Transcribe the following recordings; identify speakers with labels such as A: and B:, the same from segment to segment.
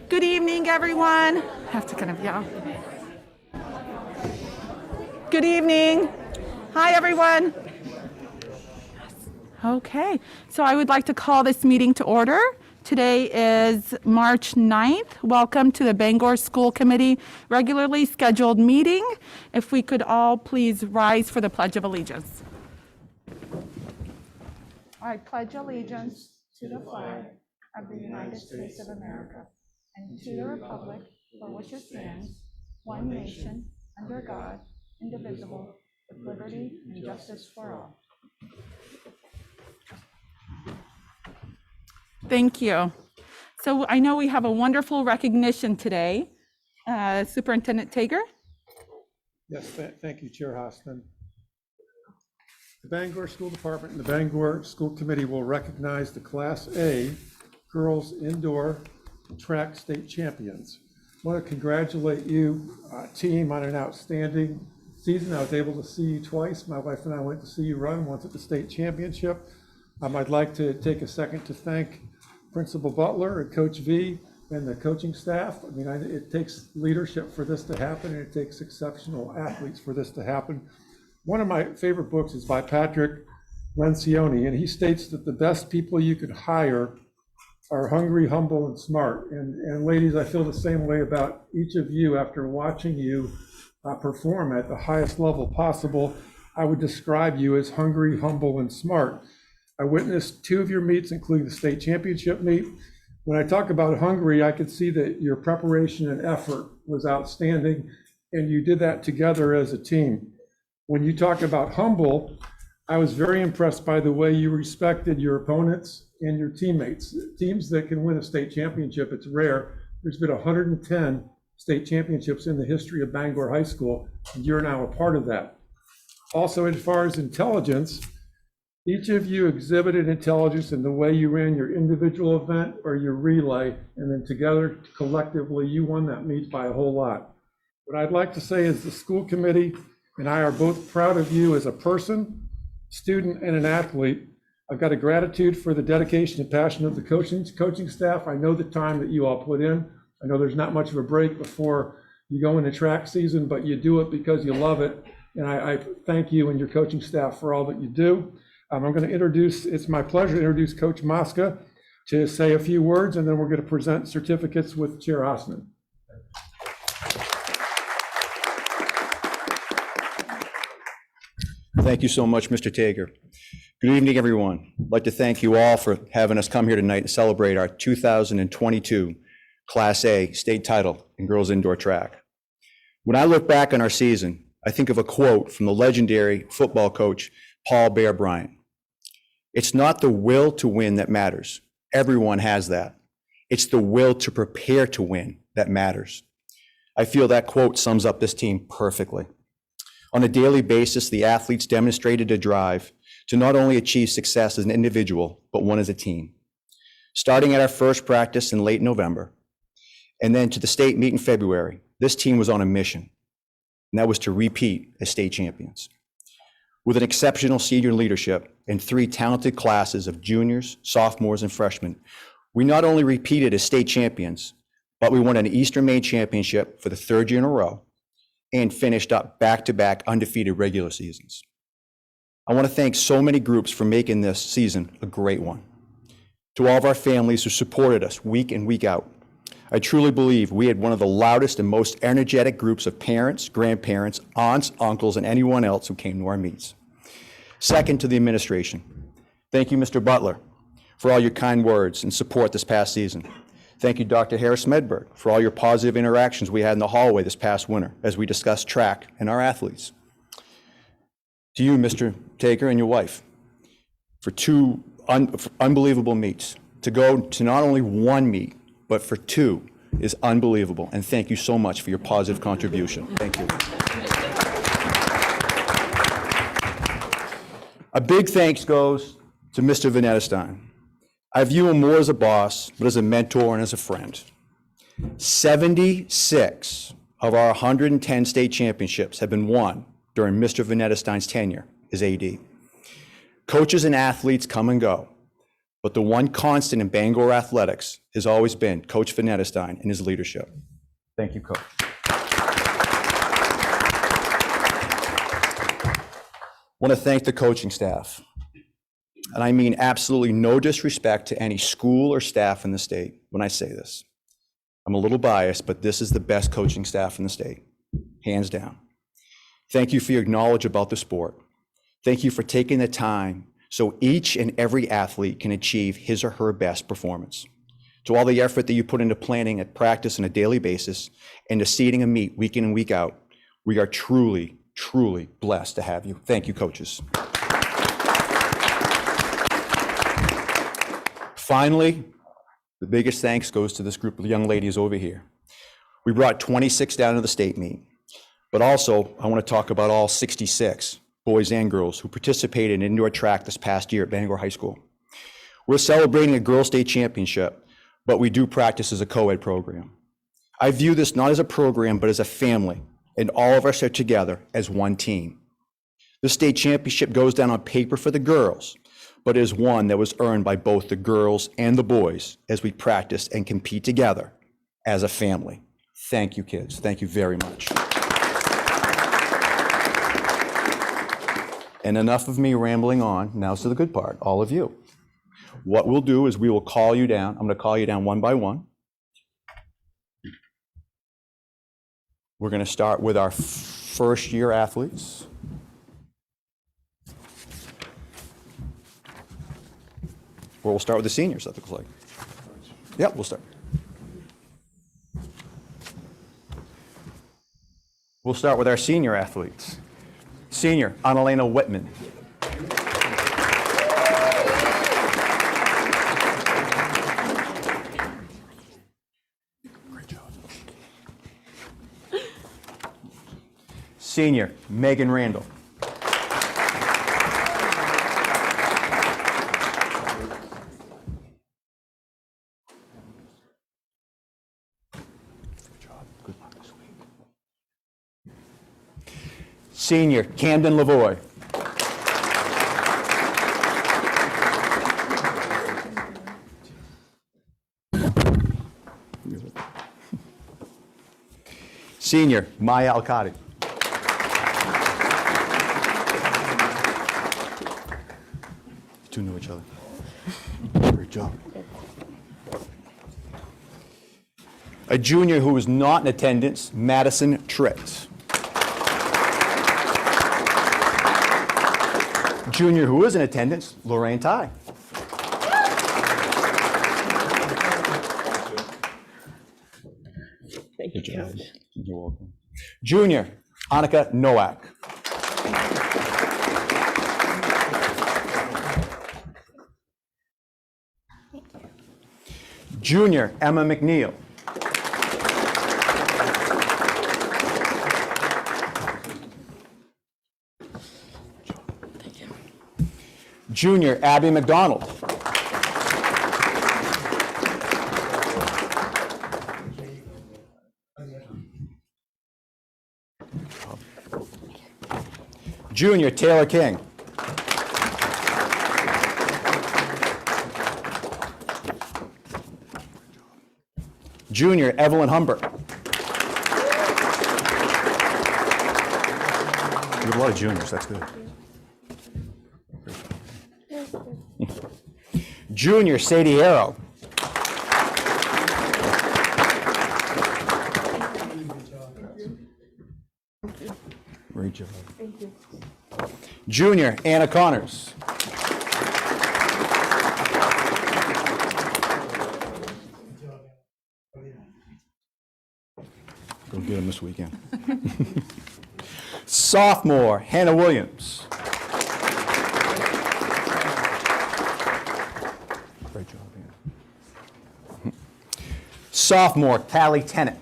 A: Good evening, everyone. I have to kind of yell. Good evening. Hi, everyone. Okay, so I would like to call this meeting to order. Today is March 9th. Welcome to the Bangor School Committee regularly scheduled meeting. If we could all please rise for the Pledge of Allegiance. I pledge allegiance to the flag of the United States of America and to the republic for which it stands, one nation, under God, indivisible, with liberty and justice for all. Thank you. So I know we have a wonderful recognition today. Superintendent Tager?
B: Yes, thank you, Chair Hosman. The Bangor School Department and the Bangor School Committee will recognize the Class A Girls Indoor Track State Champions. I want to congratulate you, team, on an outstanding season. I was able to see you twice. My wife and I went to see you run, once at the state championship. I'd like to take a second to thank Principal Butler and Coach V and the coaching staff. I mean, it takes leadership for this to happen, and it takes exceptional athletes for this to happen. One of my favorite books is by Patrick Lencioni, and he states that the best people you could hire are hungry, humble, and smart. And ladies, I feel the same way about each of you after watching you perform at the highest level possible. I would describe you as hungry, humble, and smart. I witnessed two of your meets, including the state championship meet. When I talk about hungry, I could see that your preparation and effort was outstanding, and you did that together as a team. When you talk about humble, I was very impressed by the way you respected your opponents and your teammates. Teams that can win a state championship, it's rare. There's been 110 state championships in the history of Bangor High School, and you're now a part of that. Also, as far as intelligence, each of you exhibited intelligence in the way you ran your individual event or your relay, and then together, collectively, you won that meet by a whole lot. What I'd like to say is the school committee and I are both proud of you as a person, student, and an athlete. I've got a gratitude for the dedication and passion of the coaching staff. I know the time that you all put in. I know there's not much of a break before you go into track season, but you do it because you love it. And I thank you and your coaching staff for all that you do. I'm going to introduce, it's my pleasure to introduce Coach Mosca to say a few words, and then we're going to present certificates with Chair Osman.
C: Thank you so much, Mr. Tager. Good evening, everyone. I'd like to thank you all for having us come here tonight and celebrate our 2022 Class A state title in girls indoor track. When I look back on our season, I think of a quote from the legendary football coach, Paul Bear Bryant. It's not the will to win that matters. Everyone has that. It's the will to prepare to win that matters. I feel that quote sums up this team perfectly. On a daily basis, the athletes demonstrated a drive to not only achieve success as an individual, but one as a team. Starting at our first practice in late November, and then to the state meet in February, this team was on a mission, and that was to repeat as state champions. With an exceptional senior leadership and 3 talented classes of juniors, sophomores, and freshmen, we not only repeated as state champions, but we won an Eastern Maine championship for the 3rd year in a row and finished up back-to-back undefeated regular seasons. I want to thank so many groups for making this season a great one. To all of our families who supported us week in, week out, I truly believe we had one of the loudest and most energetic groups of parents, grandparents, aunts, uncles, and anyone else who came to our meets. Second, to the administration. Thank you, Mr. Butler, for all your kind words and support this past season. Thank you, Dr. Harris Medberg, for all your positive interactions we had in the hallway this past winter as we discussed track and our athletes. To you, Mr. Tager, and your wife, for 2 unbelievable meets. To go to not only 1 meet, but for 2 is unbelievable. And thank you so much for your positive contribution. Thank you. A big thanks goes to Mr. Venetestein. I view him more as a boss, but as a mentor and as a friend. 76 of our 110 state championships have been won during Mr. Venetestein's tenure as AD. Coaches and athletes come and go, but the one constant in Bangor athletics has always been Coach Van Ettestein and his leadership. Thank you, Coach. I want to thank the coaching staff. And I mean absolutely no disrespect to any school or staff in the state when I say this. I'm a little biased, but this is the best coaching staff in the state, hands down. Thank you for your knowledge about the sport. Thank you for taking the time so each and every athlete can achieve his or her best performance. To all the effort that you put into planning at practice on a daily basis and to seeding a meet week in and week out, we are truly, truly blessed to have you. Thank you, coaches. Finally, the biggest thanks goes to this group of young ladies over here. We brought 26 down to the state meet, but also I want to talk about all 66 boys and girls who participated in indoor track this past year at Bangor High School. We're celebrating a girls' state championship, but we do practice as a co-ed program. I view this not as a program, but as a family, and all of us are together as one team. The state championship goes down on paper for the girls, but is one that was earned by both the girls and the boys as we practice and compete together as a family. Thank you, kids. Thank you very much. And enough of me rambling on. Now to the good part, all of you. What we'll do is we will call you down. I'm going to call you down one by one. We're going to start with our first year athletes. Or we'll start with the seniors, that looks like. Yep, we'll start. We'll start with our senior athletes. Senior, Annalena Whitman. Great job. Senior, Megan Randall. Senior, Camden Lavoie. Senior, Maya Alcadi. You two know each other. Great job. A junior who was not in attendance, Madison Tritt. Junior who is in attendance, Lorraine Ty.
D: Thank you, Coach.
C: You're welcome. Junior, Annika Nowak. Junior, Emma McNeil. Junior, Abby McDonald. Junior, Taylor King. Junior, Evelyn Humbert. We have a lot of juniors, that's good. Junior, Sadie Arrow. Great job.
A: Thank you.
C: Junior, Anna Connors. Go get him this weekend. Sophomore, Hannah Williams. Great job, Hannah. Sophomore, Callie Tennant.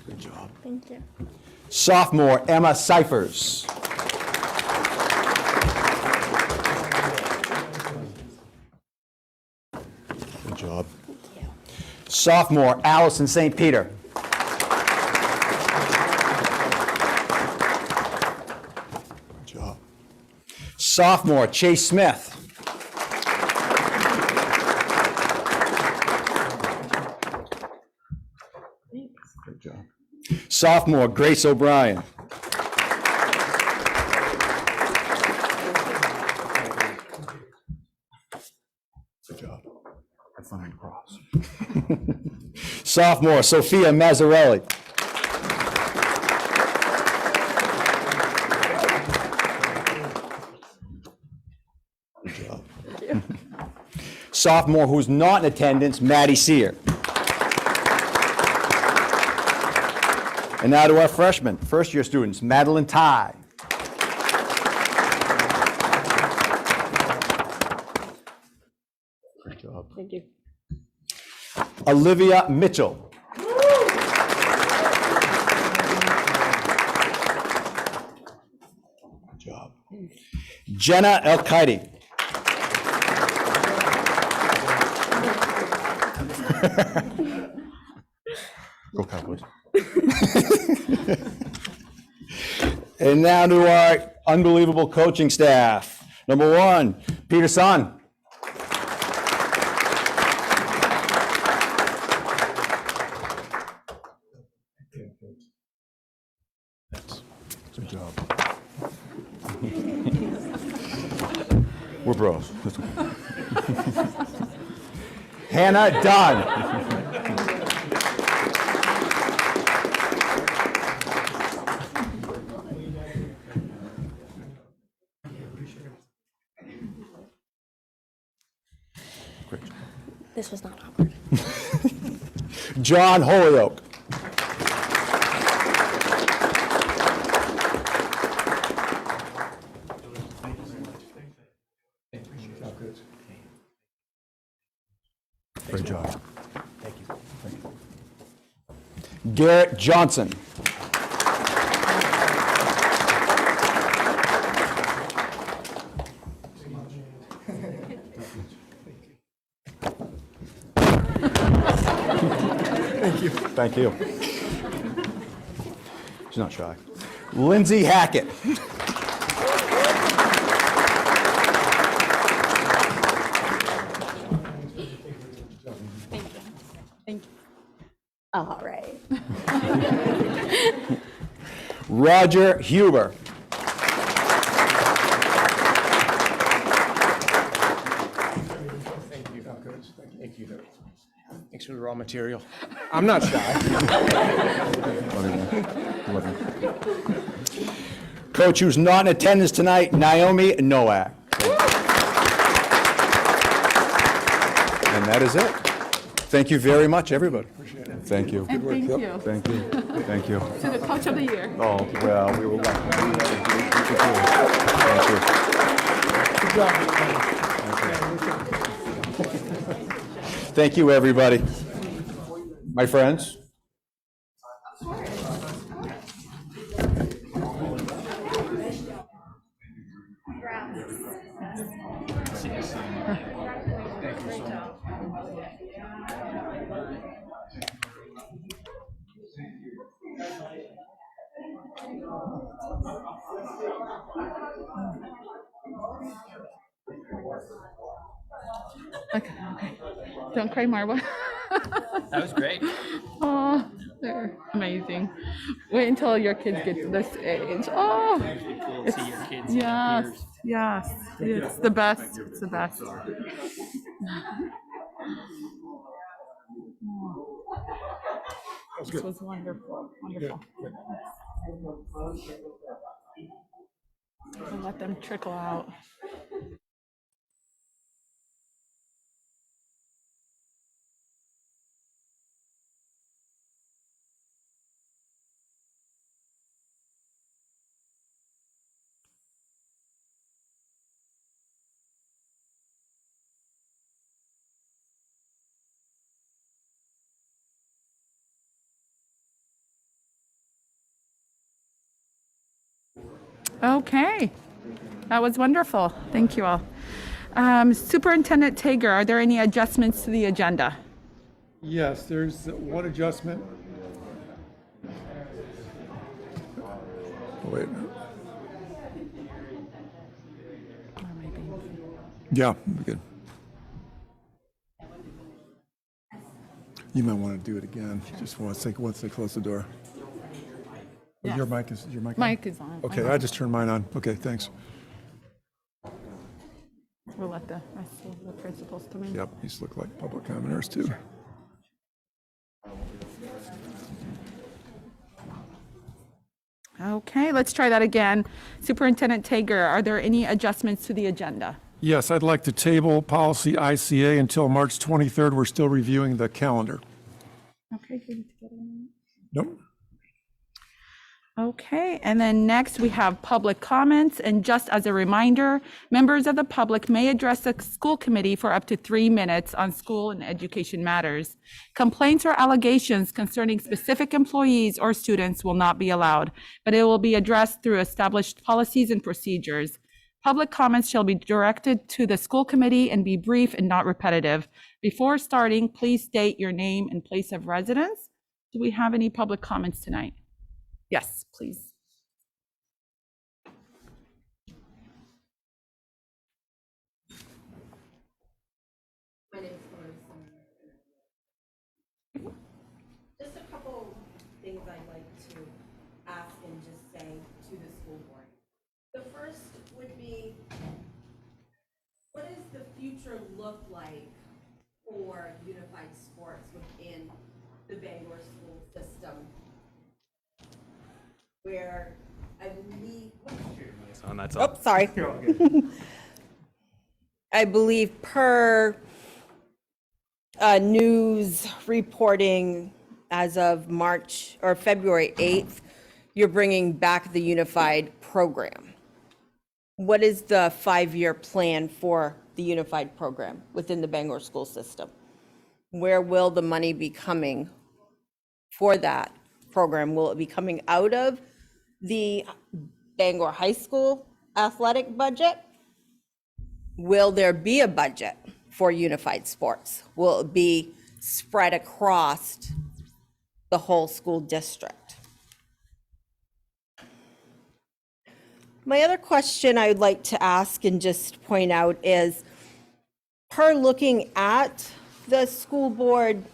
C: Good job.
A: Thank you.
C: Sophomore, Emma Cyphers. Good job. Sophomore, Allison St. Peter. Good job. Sophomore, Chase Smith. Good job. Sophomore, Grace O'Brien. Good job. I find cross. Sophomore, Sophia Mazzarelli. Good job. Sophomore who's not in attendance, Maddie Sear. And now to our freshmen, first-year students, Madeline Ty. Great job.
A: Thank you.
C: Olivia Mitchell. Good job. Jenna El-Qaidi. Go Cowboys. And now to our unbelievable coaching staff. Number one, Peter Son. Good job. We're bros. Hannah Dunn.
D: This was not awkward.
C: John Holyoke. Great job. Thank you. Garrett Johnson. Thank you. She's not shy. Lindsay Hackett.
D: Thank you. All right.
C: Roger Huber.
E: Thank you. Thanks for the raw material. I'm not shy.
C: Love you. Coach who's not in attendance tonight, Naomi Nowak. And that is it. Thank you very much, everybody. Appreciate it. Thank you.
A: And thank you
C: Thank you. Thank you.
A: to the coach of the year.
C: Oh, well, we were lucky. Thank you.
E: Good job.
C: Thank you, everybody. My friends.
A: Okay. Don't cry, Marwa.
F: That was great.
A: Oh, they're amazing. Wait until your kids get to this age. Oh,
F: Cool to see your kids.
A: yes,
F: and
A: yes. It's the best. It's the best. This was wonderful. Wonderful. And let them trickle out. Okay, that was wonderful. Thank you all. Superintendent Tager, are there any adjustments to the agenda?
B: Yes, there's one adjustment. Oh, wait a minute. Yeah, we're good. You might want to do it again, just once they close the door.
A: Yes.
B: Your mic is on?
A: Mic is on.
B: Okay, I just turned mine on. Okay, thanks.
A: We'll let the rest of the principals come in.
B: Yep, these look like public commenters too.
A: Okay, let's try that again. Superintendent Tager, are there any adjustments to the agenda?
B: Yes, I'd like to table policy ICA until March 23rd. We're still reviewing the calendar.
A: Okay, good to get in.
B: Nope.
A: Okay, and then next we have public comments. And just as a reminder, members of the public may address the school committee for up to 3 minutes on school and education matters. Complaints or allegations concerning specific employees or students will not be allowed, but it will be addressed through established policies and procedures. Public comments shall be directed to the school committee and be brief and not repetitive. Before starting, please state your name and place of residence. Do we have any public comments tonight? Yes, please.
G: My name is Melissa. Just a couple things I'd like to ask and just say to the school board. The first would be, what does the future look like for unified sports within the Bangor school system? Where I believe. Oh, sorry. I believe per news reporting as of March or February 8th, you're bringing back the unified program. What is the 5-year plan for the unified program within the Bangor school system? Where will the money be coming for that program? Will it be coming out of the Bangor High School athletic budget? Will there be a budget for unified sports? Will it be spread across the whole school district? My other question I would like to ask and just point out is, per looking at the school board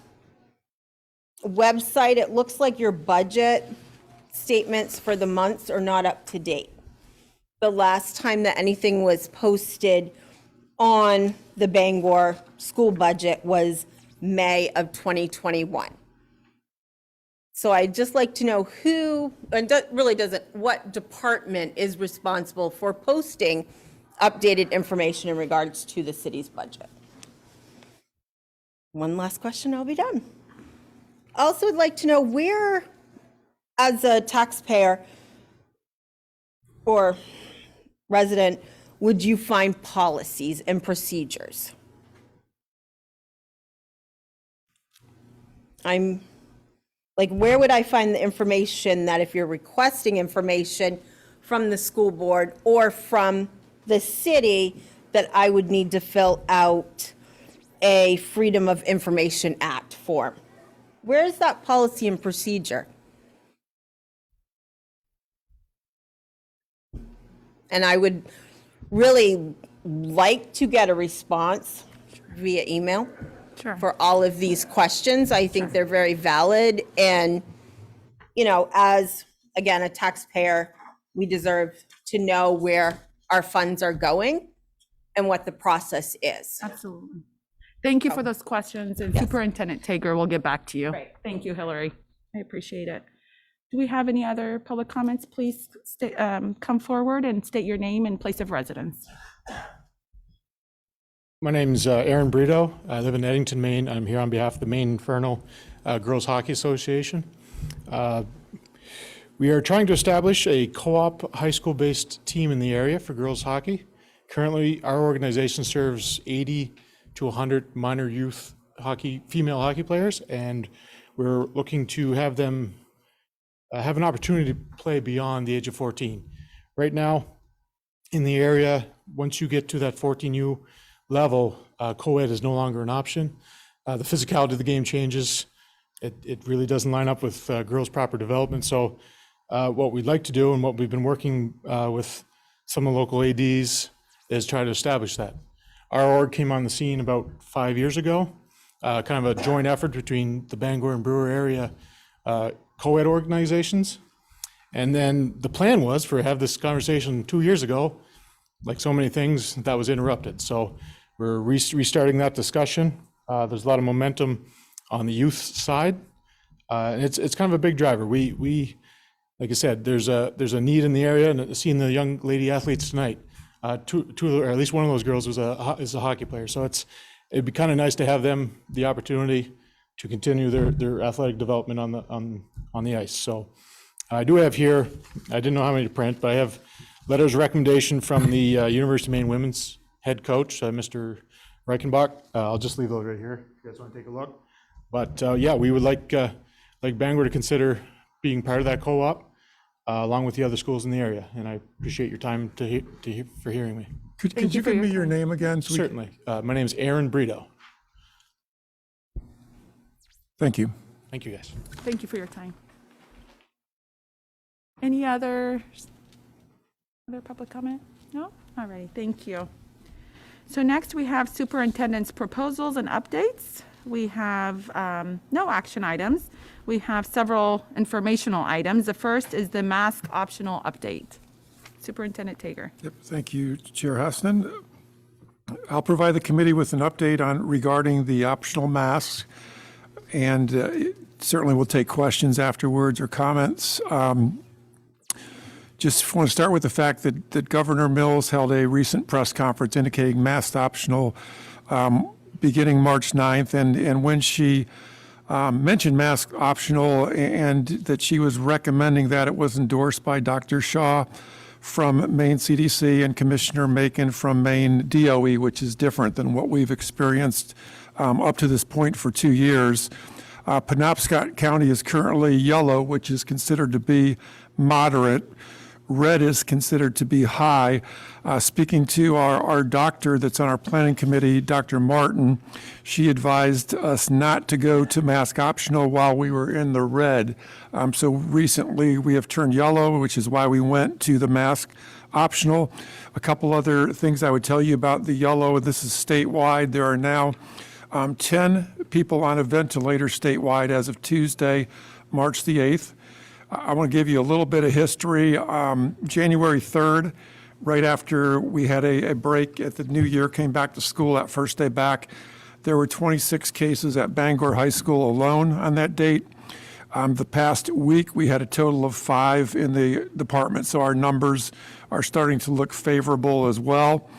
G: website, it looks like your budget statements for the months are not up to date. The last time that anything was posted on the Bangor school budget was May of 2021. So I'd just like to know who, and what department is responsible for posting updated information in regards to the city's budget. One last question, I'll be done. Also would like to know where, as a taxpayer or resident, would you find policies and procedures? Where would I find the information that if you're requesting information from the school board or from the city, that I would need to fill out a Freedom of Information Act form? Where is that policy and procedure? And I would really like to get a response via email for all of these questions. I think they're very valid. And, as, again, a taxpayer, we deserve to know where our funds are going and what the process is.
A: Absolutely. Thank you for those questions, and Superintendent Tager will get back to you.
G: Great.
A: Thank you, Hillary. I appreciate it. Do we have any other public comments? Please come forward and state your name and place of residence.
H: My name's Aaron Brito. I live in Eddington, Maine. I'm here on behalf of the Maine Infernal Girls Hockey Association. We are trying to establish a co-op high school-based team in the area for girls hockey. Currently, our organization serves 80 to 100 minor youth hockey, female hockey players, and we're looking to have them have an opportunity to play beyond the age of 14. Right now, in the area, once you get to that 14U level, co-ed is no longer an option. The physicality of the game changes. It really doesn't line up with girls' proper development. So what we'd like to do, and what we've been working with some of the local ADs, is try to establish that. Our org came on the scene about 5 years ago, kind of a joint effort between the Bangor and Brewer area co-ed organizations. And then the plan was for have this conversation 2 years ago. Like so many things, that was interrupted. So we're restarting that discussion. There's a lot of momentum on the youth side. And it's kind of a big driver. We like I said, there's a need in the area, and seeing the young lady athletes tonight, two or at least one of those girls is a hockey player. So it'd be kind of nice to have them the opportunity to continue their athletic development on the ice. So I do have here, I didn't know how many to print, but I have letters of recommendation from the University of Maine women's head coach, Mr. Reichenbach. I'll just leave those right here if you guys want to take a look. But yeah, we would like Bangor to consider being part of that co-op along with the other schools in the area. And I appreciate your time for hearing me.
B: Could
A: Thank
B: you
A: you for
B: give me
A: your
B: your name again? So
H: Certainly. My name is Aaron Brito.
B: Thank you.
H: Thank you, guys.
A: Thank you for your time. Any other public comment? No? All right, thank you. So next we have superintendent's proposals and updates. We have no action items. We have several informational items. The first is the mask optional update. Superintendent Tager.
B: Yep, thank you, Chair Huston. I'll provide the committee with an update regarding the optional masks, and certainly we'll take questions afterwards or comments. Just want to start with the fact that Governor Mills held a recent press conference indicating mask optional beginning March 9th, and when she mentioned mask optional and that she was recommending that, it was endorsed by Dr. Shaw from Maine CDC and Commissioner Macon from Maine DOE, which is different than what we've experienced up to this point for 2 years. Penobscot County is currently yellow, which is considered to be moderate. Red is considered to be high. Speaking to our doctor that's on our planning committee, Dr. Martin, she advised us not to go to mask optional while we were in the red. So recently we have turned yellow, which is why we went to the mask optional. A couple other things I would tell you about the yellow, this is statewide. There are now 10 people on a ventilator statewide as of Tuesday, March the 8th. I want to give you a little bit of history. January 3rd, right after we had a break at the new year, came back to school that first day back, there were 26 cases at Bangor High School alone on that date. The past week, we had a total of 5 in the department, so our numbers are starting to look favorable as well.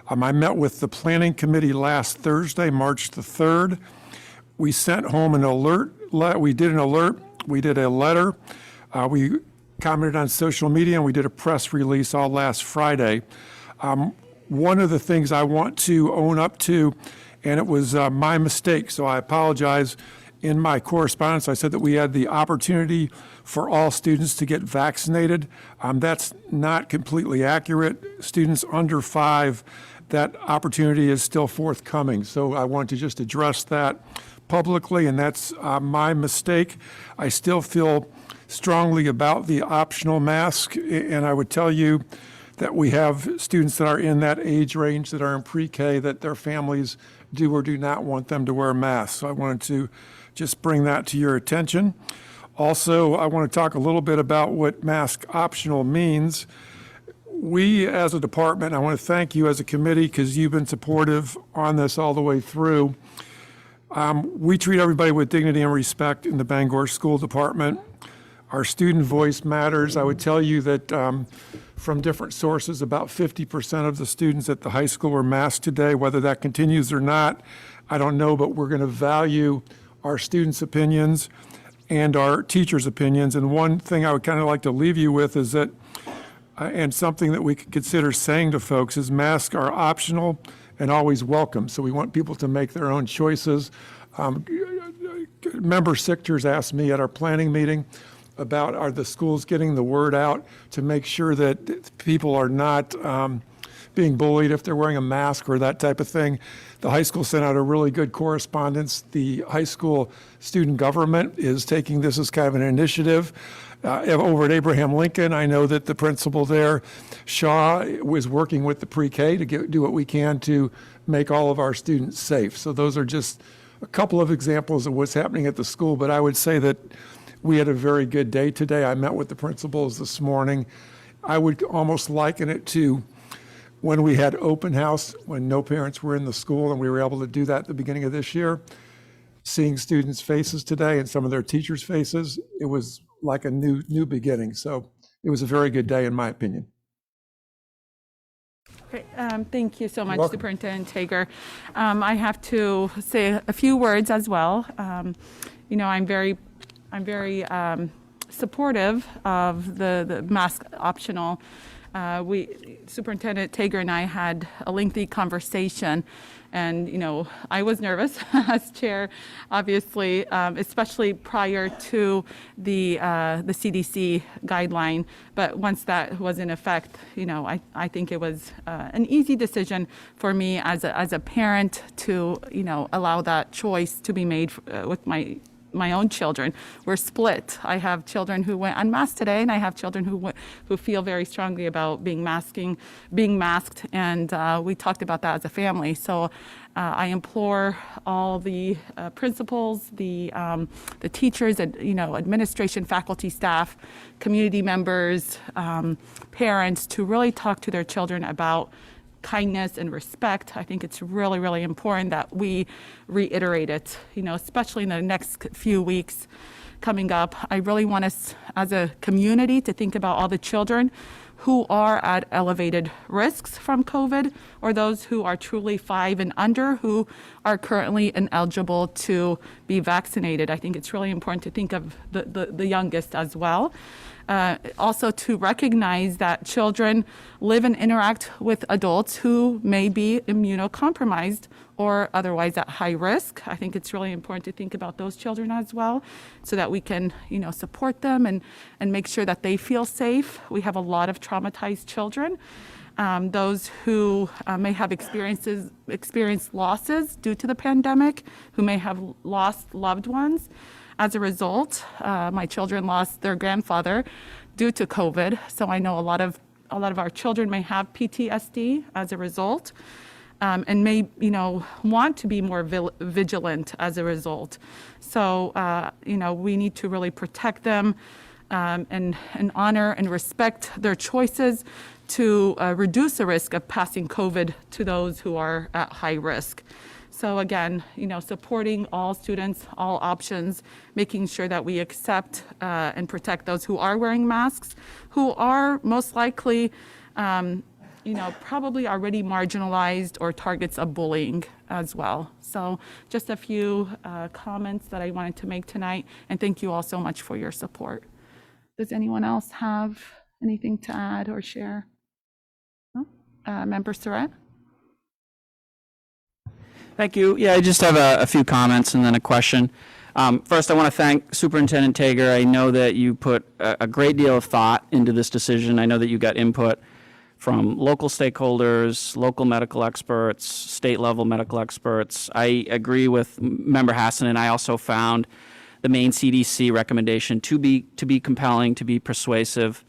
B: I met with the planning committee last Thursday, March the 3rd. We sent home an alert. We did a letter. We commented on social media, and we did a press release all last Friday. One of the things I want to own up to, and it was my mistake, so I apologize. In my correspondence, I said that we had the opportunity for all students to get vaccinated. That's not completely accurate. Students under 5, that opportunity is still forthcoming. So I want to just address that publicly, and that's my mistake. I still feel strongly about the optional mask, and I would tell you that we have students that are in that age range that are in pre-K that their families do or do not want them to wear masks. So I wanted to just bring that to your attention. Also, I want to talk a little bit about what mask optional means. We as a department, I want to thank you as a committee because you've been supportive on this all the way through. We treat everybody with dignity and respect in the Bangor School Department. Our student voice matters. I would tell you that from different sources, about 50% of the students at the high school are masked today. Whether that continues or not, I don't know, but we're going to value our students' opinions and our teachers' opinions. And one thing I would kind of like to leave you with is that, and something that we could consider saying to folks, is masks are optional and always welcome. So we want people to make their own choices. Member Sichters asked me at our planning meeting about are the schools getting the word out to make sure that people are not being bullied if they're wearing a mask or that type of thing. The high school sent out a really good correspondence. The high school student government is taking this as kind of an initiative. Over at Abraham Lincoln, I know that the principal there, Shaw, was working with the pre-K to do what we can to make all of our students safe. So those are just a couple of examples of what's happening at the school, but I would say that we had a very good day today. I met with the principals this morning. I would almost liken it to when we had open house, when no parents were in the school, and we were able to do that at the beginning of this year. Seeing students' faces today and some of their teachers' faces, it was like a new beginning. So it was a very good day, in my opinion.
A: Great. Thank you so much,
B: welcome.
A: Superintendent Tager. I have to say a few words as well. You know, I'm very supportive of the mask optional. Superintendent Tager and I had a lengthy conversation, and you know, I was nervous as chair, obviously, especially prior to the CDC guideline. But once that was in effect, you know, I think it was an easy decision for me as a parent to, you know, allow that choice to be made with my own children. We're split. I have children who went unmasked today, and I have children who feel very strongly about being masked, and we talked about that as a family. So I implore all the principals, the teachers, you know, administration, faculty, staff, community members, parents, to really talk to their children about kindness and respect. I think it's really, really important that we reiterate it, you know, especially in the next few weeks coming up. I really want us as a community to think about all the children who are at elevated risks from COVID, or those who are truly 5 and under who are currently ineligible to be vaccinated. I think it's really important to think of the youngest as well. Also to recognize that children live and interact with adults who may be immunocompromised or otherwise at high risk. I think it's really important to think about those children as well, so that we can, you know, support them and make sure that they feel safe. We have a lot of traumatized children, those who may have experienced losses due to the pandemic, who may have lost loved ones. As a result, my children lost their grandfather due to COVID. So I know a lot of our children may have PTSD as a result, and may, you know, want to be more vigilant as a result. So, you know, we need to really protect them and honor and respect their choices to reduce the risk of passing COVID to those who are at high risk. So again, you know, supporting all students, all options, making sure that we accept and protect those who are wearing masks, who are most likely, you know, probably already marginalized or targets of bullying as well. So just a few comments that I wanted to make tonight, and thank you all so much for your support. Does anyone else have anything to add or share? No? Member Surratt?
F: Thank you. Yeah, I just have a few comments and then a question. First, I want to thank Superintendent Tager. I know that you put a great deal of thought into this decision. I know that you got input from local stakeholders, local medical experts, state-level medical experts. I agree with Member Hassan, and I also found the Maine CDC recommendation to be compelling, to be persuasive.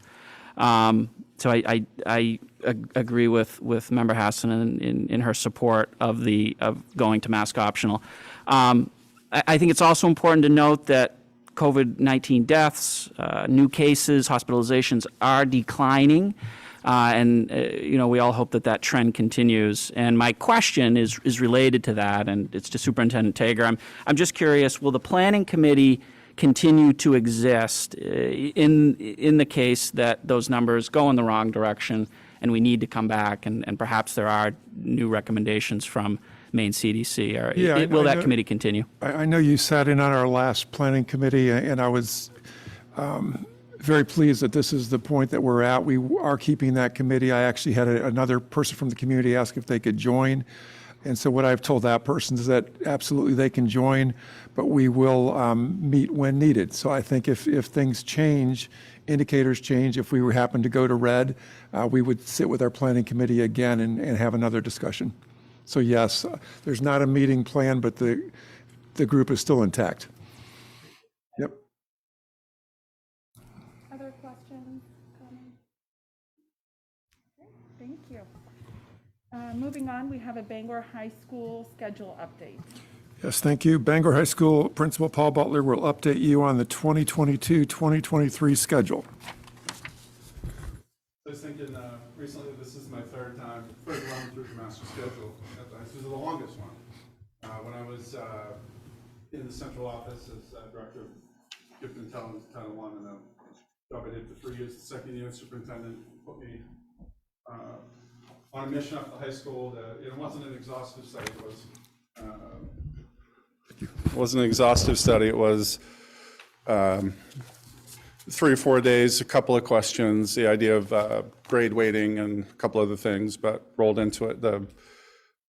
F: So I agree with Member Hassan in her support of going to mask optional. I think it's also important to note that COVID-19 deaths, new cases, hospitalizations are declining, and you know, we all hope that trend continues. And my question is related to that, and it's to Superintendent Tager. I'm just curious: will the planning committee continue to exist in the case that those numbers go in the wrong direction and we need to come back and perhaps there are new recommendations from Maine CDC? Or will that committee continue?
B: I know you sat in on our last planning committee, and I was very pleased that this is the point that we're at. We are keeping that committee. I actually had another person from the community ask if they could join. And so what I've told that person is that absolutely they can join, but we will meet when needed. So I think if things change, indicators change, if we happen to go to red, we would sit with our planning committee again and have another discussion. So yes, there's not a meeting planned, but the group is still intact. Yep.
A: Kevin's comment? Okay, thank you. Moving on, we have a Bangor High School schedule update.
B: Yes, thank you. Bangor High School Principal Paul Butler will update you on the 2022-2023 schedule.
I: I was thinking recently, this is my third run through the master schedule. This is the longest one. When I was in the central office as director of gift and talent, Title I, and a job I did for 3 years, the second year superintendent put me on a mission up the high school. It wasn't an exhaustive study. It wasn't an exhaustive study. It was 3 or 4 days, a couple of questions, the idea of grade weighting and a couple other things, but rolled into it the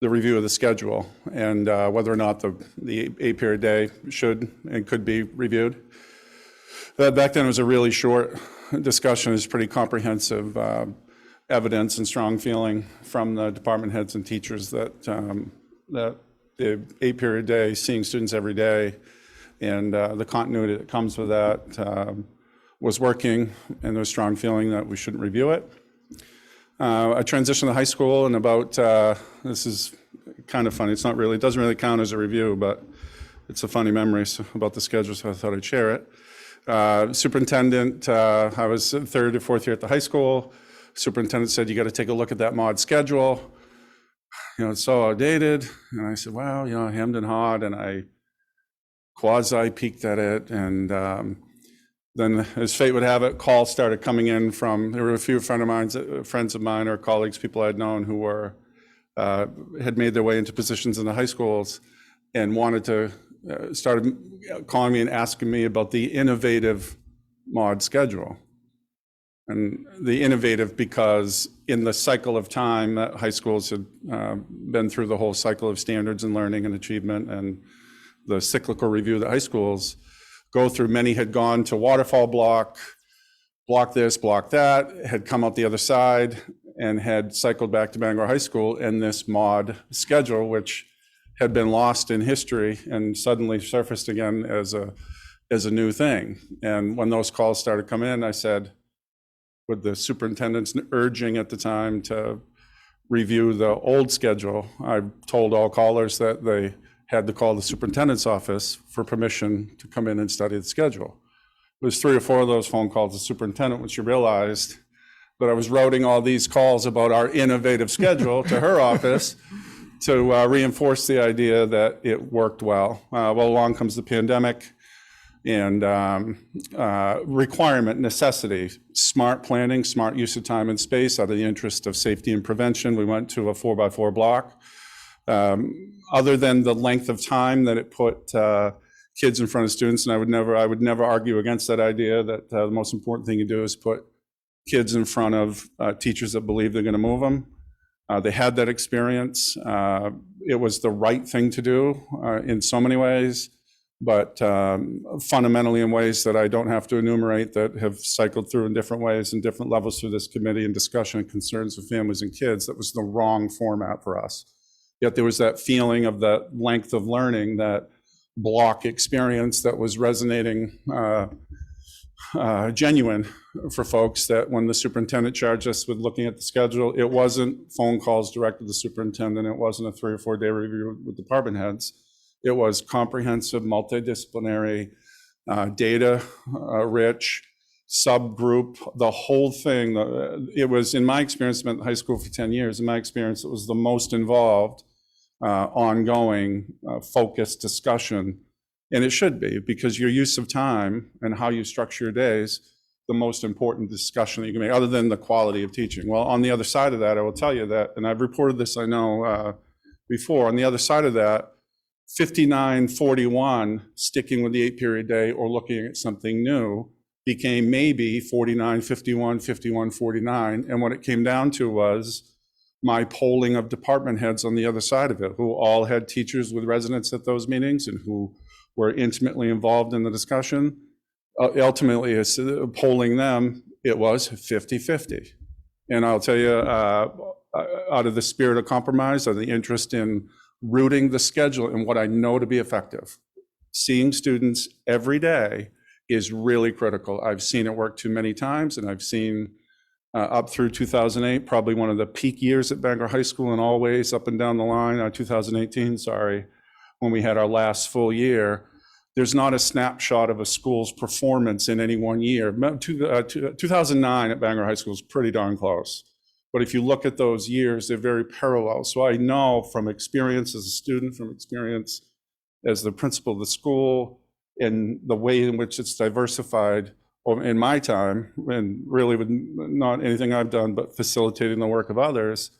I: review of the schedule and whether or not the 8-period day should and could be reviewed. Back then it was a really short discussion. It was pretty comprehensive evidence and strong feeling from the department heads and teachers that the 8-period day, seeing students every day, and the continuity that comes with that was working, and there was strong feeling that we shouldn't review it. I transitioned to high school in about, this is kind of funny, it doesn't really count as a review, but it's a funny memory about the schedule, so I thought I'd share it. Superintendent, I was 3rd or 4th year at the high school. Superintendent said, you got to take a look at that mod schedule. It's so outdated. And I said, well, I hemmed and hawed, and I quasi-peeked at it. And then, as fate would have it, calls started coming in there were a few friends of mine or colleagues, people I'd known who had made their way into positions in the high schools and wanted to, started calling me and asking me about the innovative mod schedule. And the innovative because in the cycle of time that high schools had been through the whole cycle of standards and learning and achievement and the cyclical review that high schools go through, many had gone to waterfall block this, block that, had come out the other side and had cycled back to Bangor High School in this mod schedule, which had been lost in history and suddenly surfaced again as a new thing. And when those calls started coming in, I said, with the superintendent's urging at the time to review the old schedule, I told all callers that they had to call the superintendent's office for permission to come in and study the schedule. It was 3 or 4 of those phone calls to the superintendent when she realized that I was routing all these calls about our innovative schedule to her office to reinforce the idea that it worked well. Well, along comes the pandemic and requirement, necessity, smart planning, smart use of time and space out of the interest of safety and prevention. We went to a 4x4 block. Other than the length of time that it put kids in front of students, and I would never argue against that idea that the most important thing you do is put kids in front of teachers that believe they're going to move them. They had that experience. It was the right thing to do in so many ways, but fundamentally in ways that I don't have to enumerate that have cycled through in different ways and different levels through this committee and discussion and concerns of families and kids. That was the wrong format for us. Yet there was that feeling of that length of learning, that block experience that was resonating genuine for folks, that when the superintendent charged us with looking at the schedule, it wasn't phone calls directed to the superintendent. It wasn't a 3 or 4 day review with department heads. It was comprehensive, multidisciplinary, data rich, subgroup, the whole thing. It was, in my experience, I spent in high school for 10 years. In my experience, it was the most involved, ongoing, focused discussion. And it should be, because your use of time and how you structure your days, the most important discussion that you can make, other than the quality of teaching. Well, on the other side of that, I will tell you that, and I've reported this, I know, before, on the other side of that, 59-41, sticking with the 8-period day or looking at something new, became maybe 49-51, 51-49. And what it came down to was my polling of department heads on the other side of it, who all had teachers with residents at those meetings and who were intimately involved in the discussion. Ultimately, polling them, it was 50-50. And I'll tell you, out of the spirit of compromise, or the interest in rooting the schedule in what I know to be effective, seeing students every day is really critical. I've seen it work too many times, and I've seen up through 2008, probably one of the peak years at Bangor High School, and always up and down the line, 2018, sorry, when we had our last full year. There's not a snapshot of a school's performance in any one year. 2009 at Bangor High School is pretty darn close. But if you look at those years, they're very parallel. So I know from experience as a student, from experience as the principal of the school, and the way in which it's diversified in my time, and really with not anything I've done, but facilitating the work of others,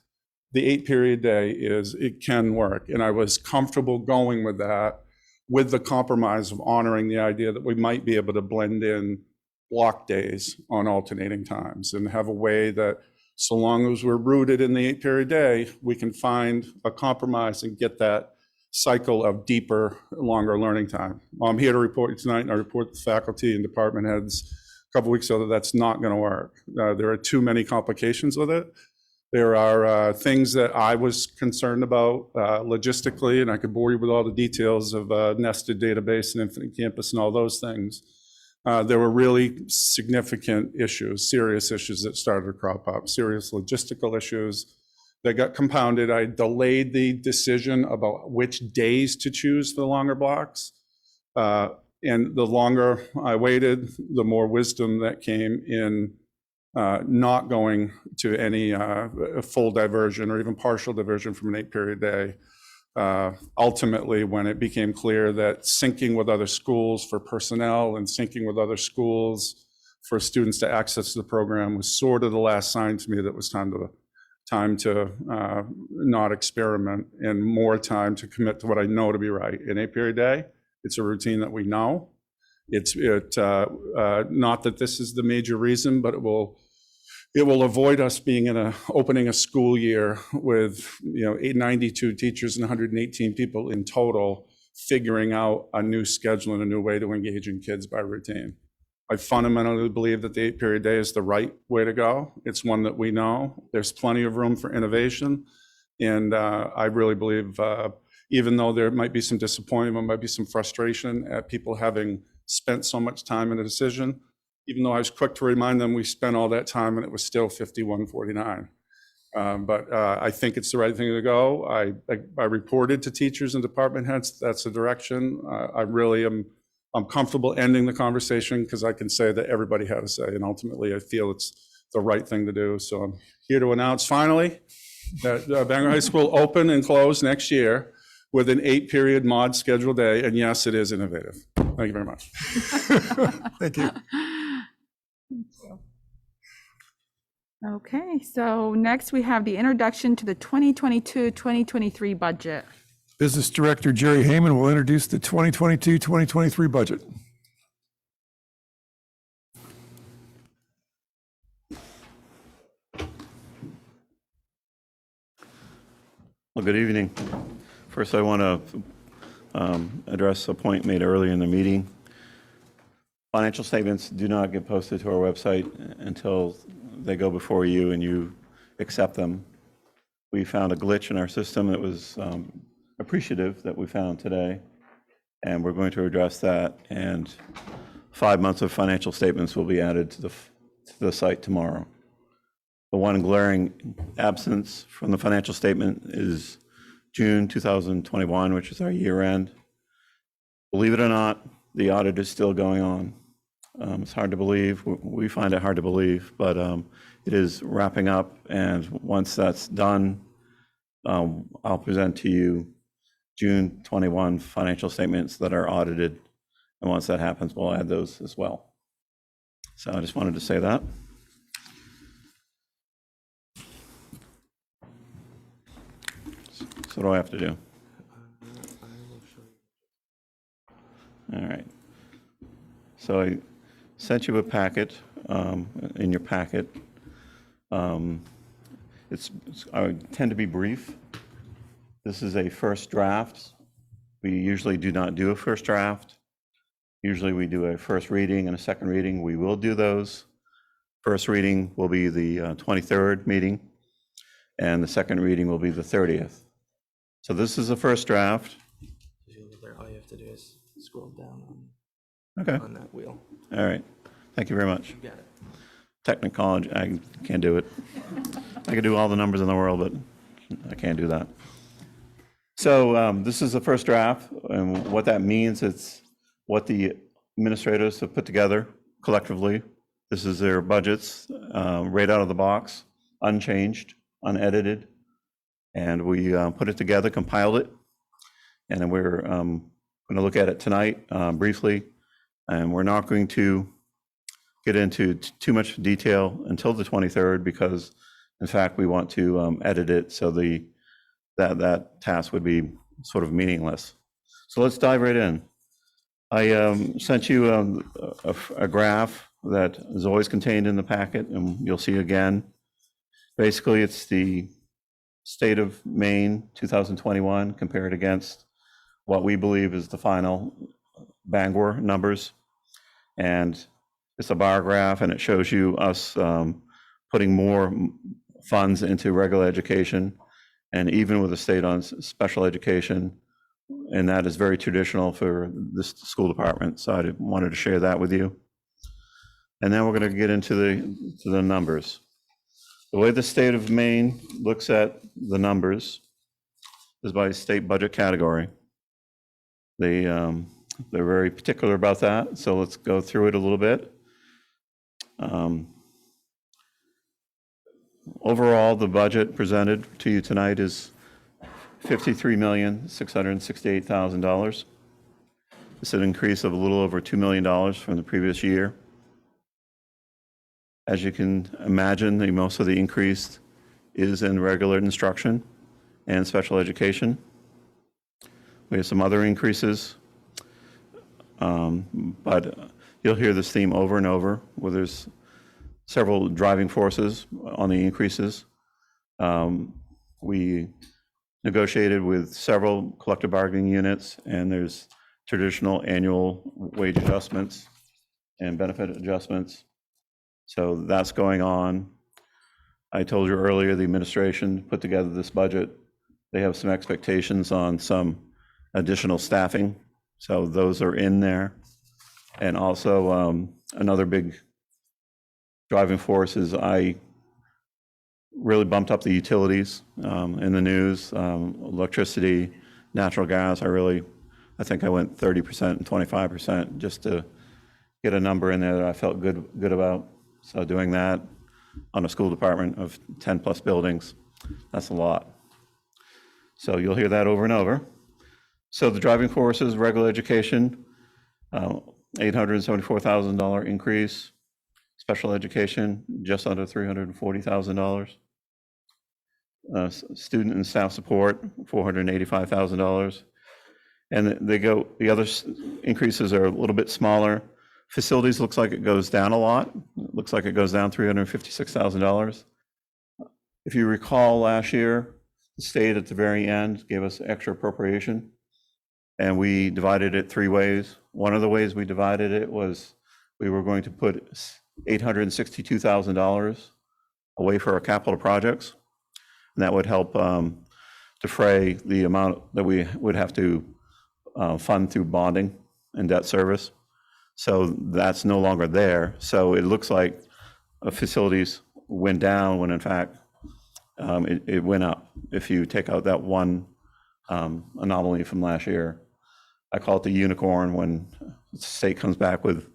I: the 8-period day it can work. And I was comfortable going with that, with the compromise of honoring the idea that we might be able to blend in block days on alternating times and have a way that, so long as we're rooted in the 8-period day, we can find a compromise and get that cycle of deeper, longer learning time. I'm here to report tonight, and I report to faculty and department heads a couple weeks ago that that's not going to work. There are too many complications with it. There are things that I was concerned about logistically, and I could bore you with all the details of nested database and infinite campus and all those things. There were really significant issues, serious issues that started to crop up, serious logistical issues that got compounded. I delayed the decision about which days to choose for the longer blocks. And the longer I waited, the more wisdom that came in not going to any full diversion or even partial diversion from an 8-period day. Ultimately, when it became clear that syncing with other schools for personnel and syncing with other schools for students to access the program was sort of the last sign to me that it was time to not experiment, and more time to commit to what I know to be right. An 8-period day, it's a routine that we know. Not that this is the major reason, but it will avoid us being opening a school year with 92 teachers and 118 people in total, figuring out a new schedule and a new way to engage in kids by routine. I fundamentally believe that the 8-period day is the right way to go. It's one that we know. There's plenty of room for innovation. And I really believe, even though there might be some disappointment, might be some frustration at people having spent so much time in a decision, even though I was quick to remind them we spent all that time and it was still 51-49. But I think it's the right thing to go. I reported to teachers and department heads. That's the direction. I'm comfortable ending the conversation because I can say that everybody had a say, and ultimately I feel it's the right thing to do. So I'm here to announce finally that Bangor High School open and close next year with an 8-period mod schedule day, and yes, it is innovative. Thank you very much.
B: Thank you.
A: Okay, so next we have the introduction to the 2022-2023 budget.
B: Business Director Jerry Heyman will introduce the 2022-2023 budget.
J: Well, good evening. First, I want to address a point made earlier in the meeting. Financial statements do not get posted to our website until they go before you and you accept them. We found a glitch in our system that was appreciative that we found today, and we're going to address that, and 5 months of financial statements will be added to the site tomorrow. The one glaring absence from the financial statement is June 2021, which is our year end. Believe it or not, the audit is still going on. It's hard to believe. We find it hard to believe, but it is wrapping up, and once that's done, I'll present to you June 21 financial statements that are audited, and once that happens, we'll add those as well. So I just wanted to say that. So what do I have to do? All right. So I sent you a packet in your packet. I tend to be brief. This is a first draft. We usually do not do a first draft. Usually we do a first reading and a second reading. We will do those. First reading will be the 23rd meeting, and the second reading will be the 30th. So this is the first draft.
K: All you have to do is scroll down.
J: Okay,
E: on that wheel.
J: all right. Thank you very much.
E: You got it.
J: Technology, I can't do it. I could do all the numbers in the world, but I can't do that. So this is the first draft, and what that means, it's what the administrators have put together collectively. This is their budgets right out of the box, unchanged, unedited. And we put it together, compiled it, and then we're going to look at it tonight briefly. And we're not going to get into too much detail until the 23rd because, in fact, we want to edit it so that task would be sort of meaningless. So let's dive right in. I sent you a graph that is always contained in the packet, and you'll see again. Basically, it's the state of Maine 2021 compared against what we believe is the final Bangor numbers. And it's a bar graph, and it shows you us putting more funds into regular education, and even with the state on special education. And that is very traditional for this school department. So I wanted to share that with you. And then we're going to get into the numbers. The way the state of Maine looks at the numbers is by state budget category. They're very particular about that. So let's go through it a little bit. Overall, the budget presented to you tonight is $53,668,000. It's an increase of a little over $2 million from the previous year. As you can imagine, most of the increase is in regular instruction and special education. We have some other increases, but you'll hear this theme over and over, where there's several driving forces on the increases. We negotiated with several collective bargaining units, and there's traditional annual wage adjustments and benefit adjustments. So that's going on. I told you earlier, the administration put together this budget. They have some expectations on some additional staffing. So those are in there. And also another big driving force is I really bumped up the utilities in the news, electricity, natural gas. I think I went 30% and 25% just to get a number in there that I felt good about. So doing that on a school department of 10 plus buildings, that's a lot. So you'll hear that over and over. So the driving forces, regular education, $874,000 increase. Special education, just under $340,000. Student and staff support, $485,000. And the other increases are a little bit smaller. Facilities looks like it goes down a lot. It looks like it goes down $356,000. If you recall last year, the state at the very end gave us extra appropriation, and we divided it three ways. One of the ways we divided it was we were going to put $862,000 away for our capital projects, and that would help defray the amount that we would have to fund through bonding and debt service. So that's no longer there. So it looks like facilities went down when in fact it went up. If you take out that one anomaly from last year, I call it the unicorn when the state comes back with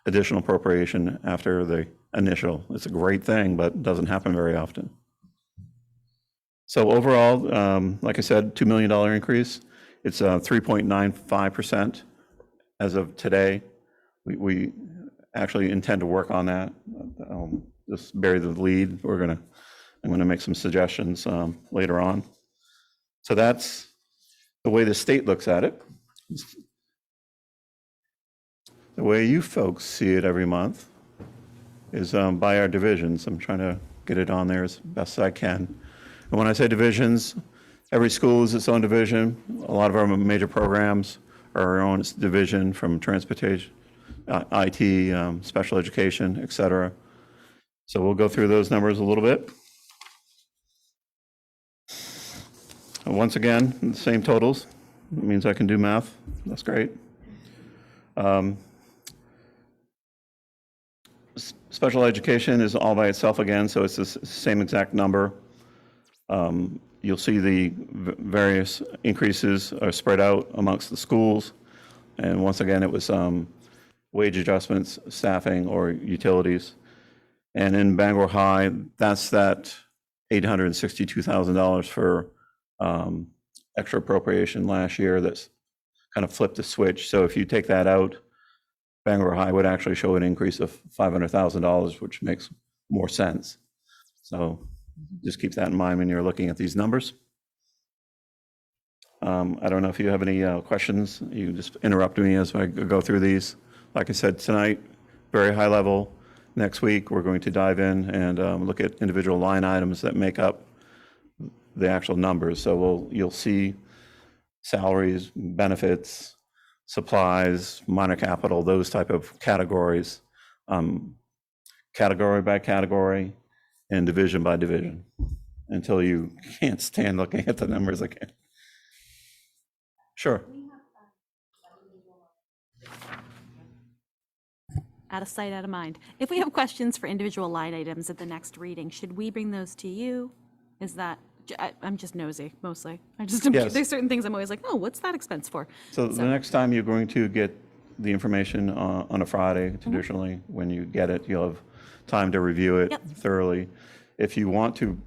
J: additional appropriation after the initial. It's a great thing, but it doesn't happen very often. So overall, like I said, $2 million increase. It's 3.95% as of today. We actually intend to work on that. Just bury the lead. I'm gonna make some suggestions later on. So that's the way the state looks at it. The way you folks see it every month is by our divisions. I'm trying to get it on there as best as I can. And when I say divisions, every school is its own division. A lot of our major programs are our own division, from transportation, IT, special education, et cetera. So we'll go through those numbers a little bit. And once again, the same totals. It means I can do math. That's great. Special education is all by itself again, so it's the same exact number. You'll see the various increases are spread out amongst the schools. And once again, it was wage adjustments, staffing, or utilities. And in Bangor High, that's that $862,000 for extra appropriation last year that's kind of flipped the switch. So if you take that out, Bangor High would actually show an increase of $500,000, which makes more sense. So just keep that in mind when you're looking at these numbers. I don't know if you have any questions. You can just interrupt me as I go through these. Like I said, tonight, very high level. Next week, we're going to dive in and look at individual line items that make up the actual numbers. So you'll see salaries, benefits, supplies, minor capital, those type of categories, category by category and division by division, until you can't stand looking at the numbers again. Sure.
K: Out of sight, out of mind. If we have questions for individual line items at the next reading, should we bring those to you? Is that, I'm just nosy, mostly.
J: Yes.
K: There's certain things I'm always like, oh, what's that expense for?
J: So the next time you're going to get the information on a Friday, traditionally, when you get it, you'll have time to review it thoroughly. If you want to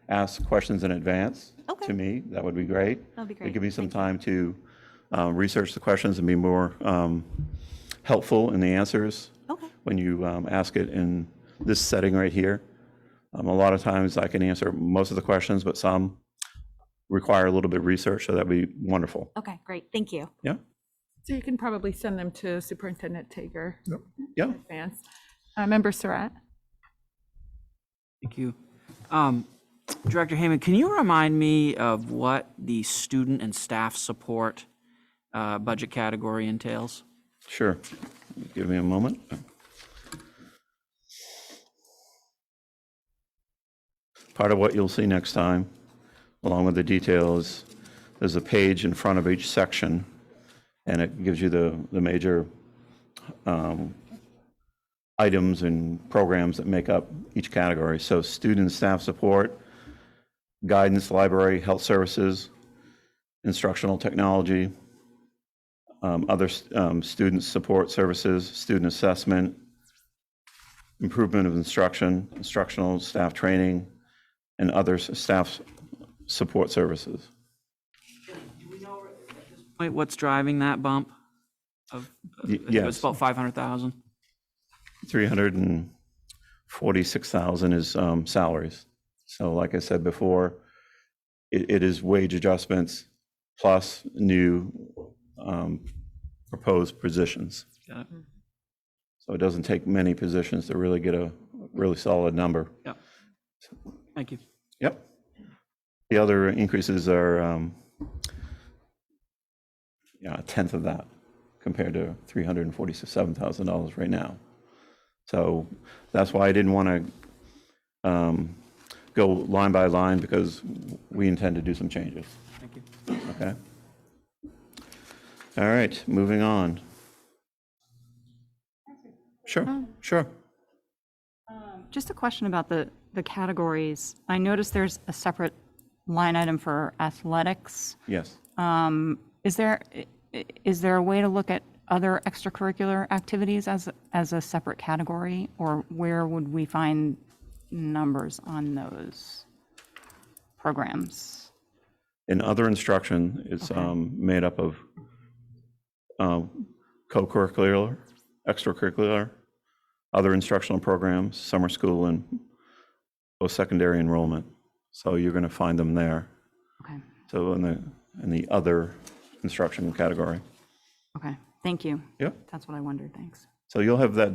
J: ask questions in advance to me, that would be great.
K: That'd be great.
J: It'd give me some time to research the questions and be more helpful in the answers when you ask it in this setting right here. A lot of times I can answer most of the questions, but some require a little bit of research, so that'd be wonderful.
K: Okay, great. Thank you.
J: Yeah.
A: So you can probably send them to Superintendent Tager.
J: Yeah.
A: In advance. Member Surratt?
F: Thank you. Director Heyman, can you remind me of what the student and staff support budget category entails?
J: Sure. Give me a moment. Part of what you'll see next time, along with the details, there's a page in front of each section, and it gives you the major items and programs that make up each category. So student and staff support, guidance, library, health services, instructional technology, other student support services, student assessment, improvement of instruction, instructional staff training, and other staff support services.
F: Wait, what's driving that bump?
J: Yes.
F: It's about 500,000.
J: 346,000 is salaries. So like I said before, it is wage adjustments plus new proposed positions.
F: Got it.
J: So it doesn't take many positions to really get a really solid number.
F: Yep. Thank you.
J: Yep. The other increases are a tenth of that compared to $347,000 right now. So that's why I didn't want to go line by line, because we intend to do some changes.
F: Thank you.
J: Okay. All right, moving on. Sure, sure.
L: Just a question about the categories. I noticed there's a separate line item for athletics.
J: Yes.
L: Is there a way to look at other extracurricular activities as a separate category, or where would we find numbers on those programs?
J: In other instruction, it's made up of co-curricular, extracurricular, other instructional programs, summer school, and post-secondary enrollment. So you're going to find them there.
L: Okay.
J: So in the other instruction category.
L: Okay, thank you.
J: Yep.
L: That's what I wondered, thanks.
J: So you'll have that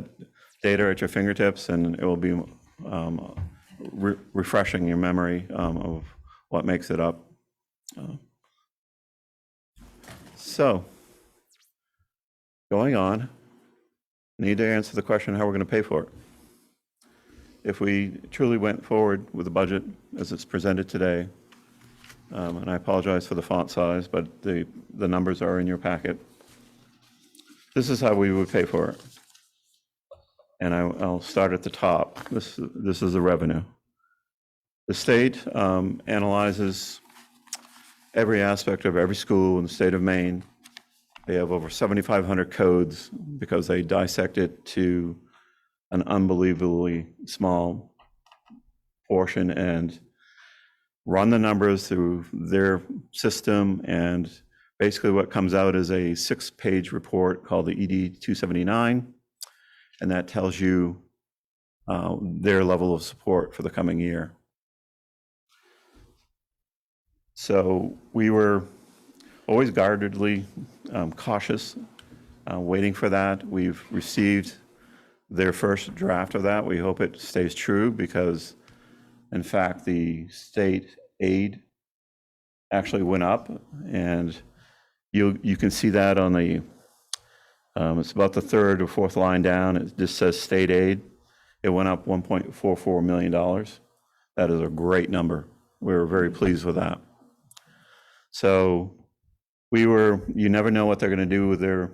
J: data at your fingertips, and it will be refreshing your memory of what makes it up. So going on, I need to answer the question how we're going to pay for it. If we truly went forward with the budget as it's presented today, and I apologize for the font size, but the numbers are in your packet. This is how we would pay for it. And I'll start at the top. This is the revenue. The state analyzes every aspect of every school in the state of Maine. They have over 7,500 codes because they dissect it to an unbelievably small portion and run the numbers through their system. And basically what comes out is a 6-page report called the ED 279. And that tells you their level of support for the coming year. So we were always guardedly cautious, waiting for that. We've received their first draft of that. We hope it stays true because, in fact, the state aid actually went up, and you can see that on the, it's about the third or fourth line down. It just says state aid. It went up $1.44 million. That is a great number. We were very pleased with that. So you never know what they're going to do with their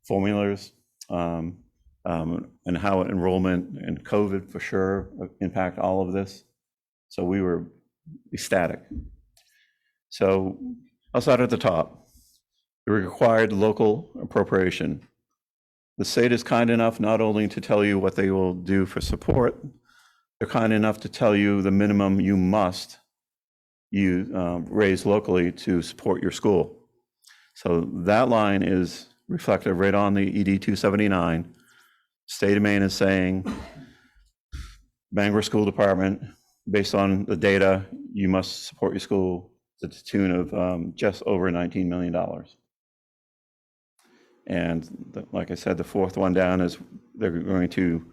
J: formulas and how enrollment and COVID for sure impact all of this. So we were ecstatic. So I'll start at the top. The required local appropriation. The state is kind enough not only to tell you what they will do for support, they're kind enough to tell you the minimum you must raise locally to support your school. So that line is reflected right on the ED 279. State of Maine is saying, Bangor School Department, based on the data, you must support your school to the tune of just over $19 million. And like I said, the fourth one down is they're going to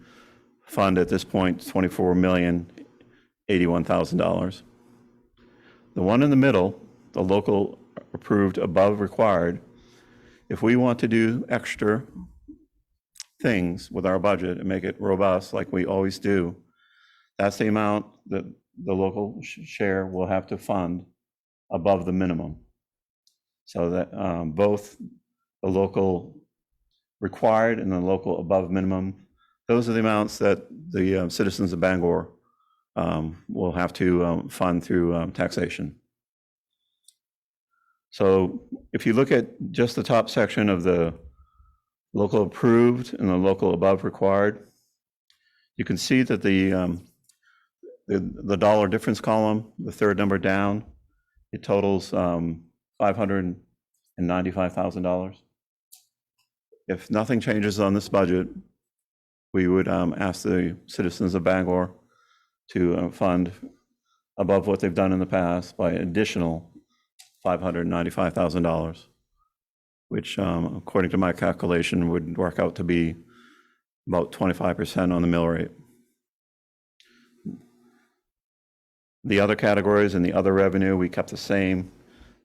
J: fund at this point $24,081,000. The one in the middle, the local approved above required, if we want to do extra things with our budget and make it robust like we always do, that's the amount that the local share will have to fund above the minimum. So that both the local required and the local above minimum, those are the amounts that the citizens of Bangor will have to fund through taxation. So if you look at just the top section of the local approved and the local above required, you can see that the dollar difference column, the third number down, it totals $595,000. If nothing changes on this budget, we would ask the citizens of Bangor to fund above what they've done in the past by additional $595,000, which according to my calculation would work out to be about 25% on the mill rate. The other categories and the other revenue, we kept the same.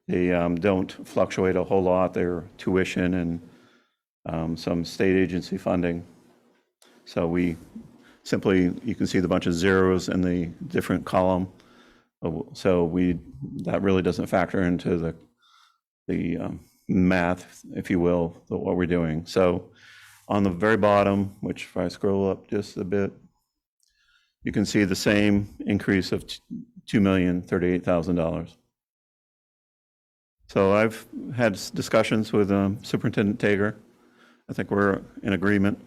J: They don't fluctuate a whole lot. They're tuition and some state agency funding. So we simply, you can see the bunch of zeros in the different column. So that really doesn't factor into the math, if you will, what we're doing. So on the very bottom, which if I scroll up just a bit, you can see the same increase of $2,038,000. So I've had discussions with Superintendent Tager. I think we're in agreement.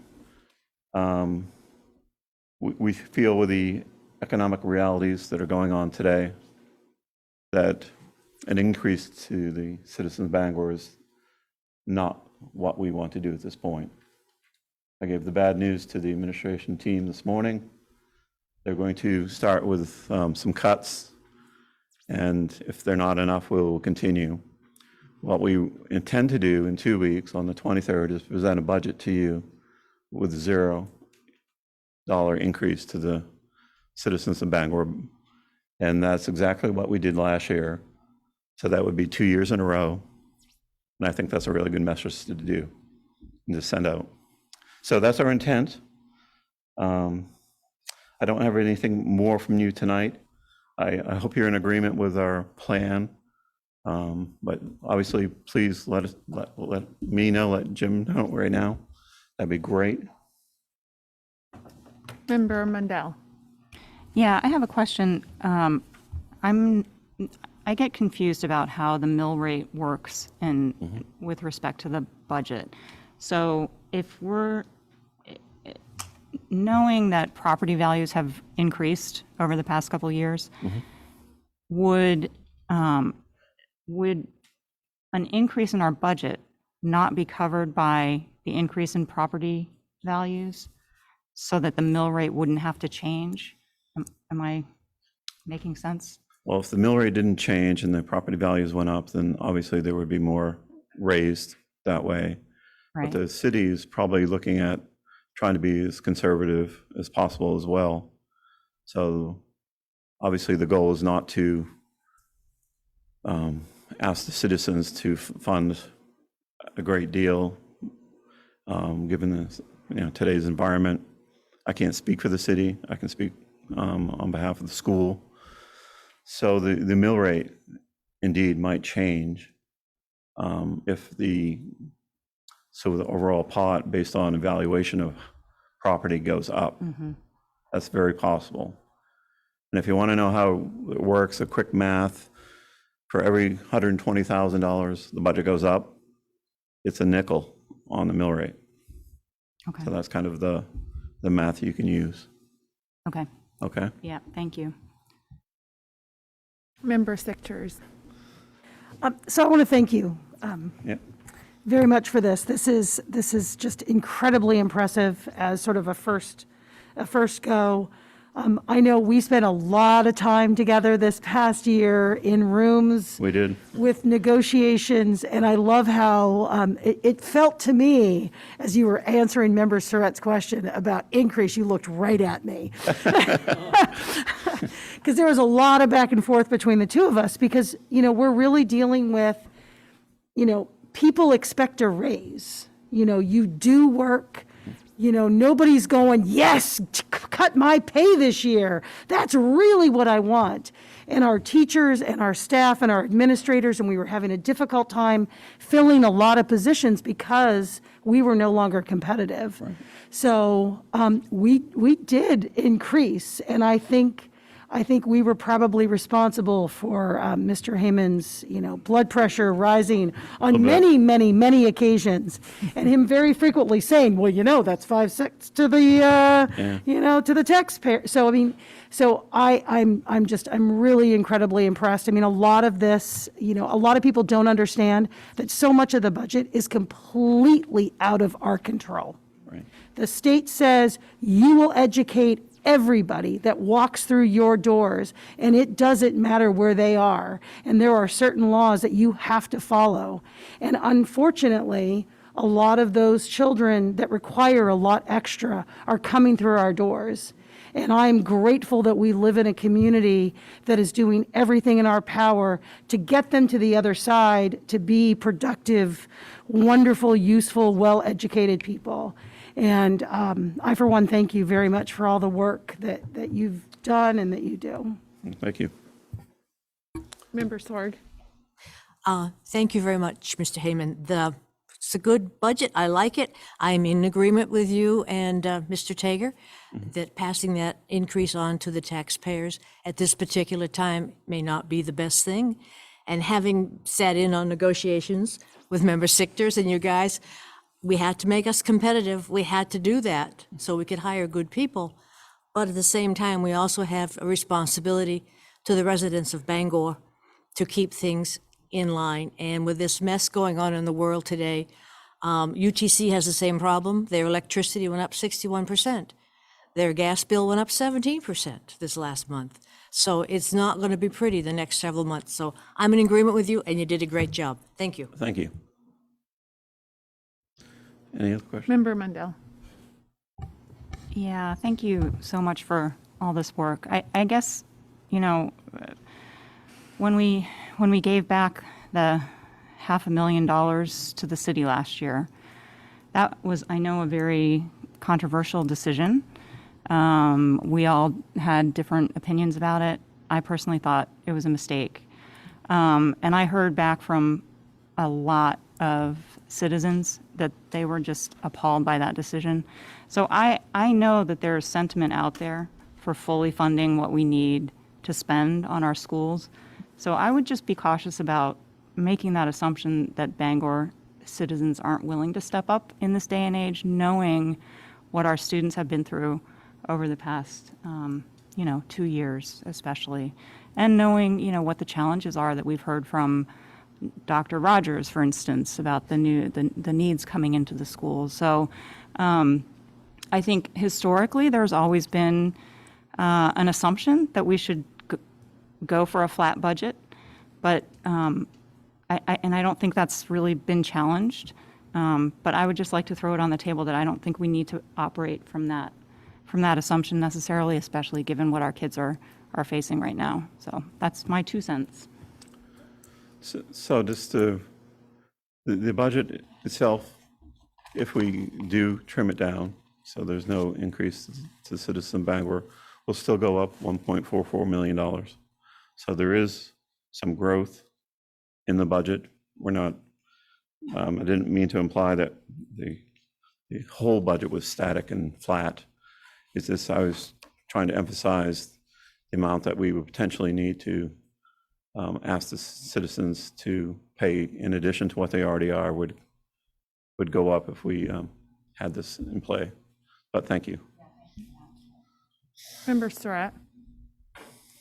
J: We feel with the economic realities that are going on today that an increase to the citizens of Bangor is not what we want to do at this point. I gave the bad news to the administration team this morning. They're going to start with some cuts, and if they're not enough, we'll continue. What we intend to do in 2 weeks, on the 23rd, is present a budget to you with $0 increase to the citizens of Bangor. And that's exactly what we did last year. So that would be 2 years in a row. And I think that's a really good message to do and to send out. So that's our intent. I don't have anything more from you tonight. I hope you're in agreement with our plan. But obviously, please let me know, let Jim know right now. That'd be great.
A: Member Mundell.
L: Yeah, I have a question. I get confused about how the mill rate works with respect to the budget. So if we're knowing that property values have increased over the past couple of years, would an increase in our budget not be covered by the increase in property values so that the mill rate wouldn't have to change? Am I making sense?
J: Well, if the mill rate didn't change and the property values went up, then obviously there would be more raised that way.
L: Right.
J: But the city is probably looking at trying to be as conservative as possible as well. So obviously the goal is not to ask the citizens to fund a great deal, given the, today's environment. I can't speak for the city. I can speak on behalf of the school. So the mill rate indeed might change if the overall pot based on evaluation of property goes up. That's very possible. And if you want to know how it works, a quick math, for every $120,000 the budget goes up, it's a nickel on the mill rate.
L: Okay.
J: So that's kind of the math you can use.
L: Okay.
J: Okay.
L: Yeah, thank you.
A: Member Sectors.
M: So I want to thank you
J: Yeah.
M: very much for this. This is just incredibly impressive as sort of a first go. I know we spent a lot of time together this past year in rooms
J: We did.
M: with negotiations, and I love how it felt to me as you were answering Member Surratt's question about increase, you looked right at me. Because there was a lot of back and forth between the two of us because, we're really dealing with, people expect a raise. You do work. Nobody's going, yes, cut my pay this year. That's really what I want. And our teachers and our staff and our administrators, and we were having a difficult time filling a lot of positions because we were no longer competitive. Right. So we did increase, and I think we were probably responsible for Mr. Heyman's, blood pressure rising on many, many, many occasions, and him very frequently saying, "Well, that's 5 cents to the, to the taxpayer." So I'm really incredibly impressed. A lot of this, a lot of people don't understand that so much of the budget is completely out of our control.
J: Right.
M: The state says you will educate everybody that walks through your doors, and it doesn't matter where they are. And there are certain laws that you have to follow. And unfortunately, a lot of those children that require a lot extra are coming through our doors. And I'm grateful that we live in a community that is doing everything in our power to get them to the other side, to be productive, wonderful, useful, well-educated people. And I, for one, thank you very much for all the work that you've done and that you do.
J: Thank you.
A: Member Sorg.
N: Thank you very much, Mr. Heyman. It's a good budget. I like it. I'm in agreement with you and Mr. Tager that passing that increase on to the taxpayers at this particular time may not be the best thing. And having sat in on negotiations with Member Sichters and you guys, we had to make us competitive. We had to do that so we could hire good people. But at the same time, we also have a responsibility to the residents of Bangor to keep things in line. And with this mess going on in the world today, UTC has the same problem. Their electricity went up 61%. Their gas bill went up 17% this last month. So it's not going to be pretty the next several months. So I'm in agreement with you, and you did a great job. Thank you.
J: Thank you. Any other questions?
A: Member Mundell.
L: Yeah, thank you so much for all this work. I guess, when we gave back the $500,000 to the city last year, that was, I know, a very controversial decision. We all had different opinions about it. I personally thought it was a mistake. And I heard back from a lot of citizens that they were just appalled by that decision. So I know that there's sentiment out there for fully funding what we need to spend on our schools. So I would just be cautious about making that assumption that Bangor citizens aren't willing to step up in this day and age, knowing what our students have been through over the past, 2 years especially, and knowing, what the challenges are that we've heard from Dr. Rogers, for instance, about the needs coming into the schools. So I think historically there's always been an assumption that we should go for a flat budget, but I don't think that's really been challenged. But I would just like to throw it on the table that I don't think we need to operate from that assumption necessarily, especially given what our kids are facing right now. So that's my 2 cents.
J: So just the budget itself, if we do trim it down, so there's no increase to Citizen Bangor, will still go up $1.44 million. So there is some growth in the budget. We're not, I didn't mean to imply that the whole budget was static and flat. It's just I was trying to emphasize the amount that we would potentially need to ask the citizens to pay in addition to what they already are would go up if we had this in play. But thank you.
L: Member Surratt.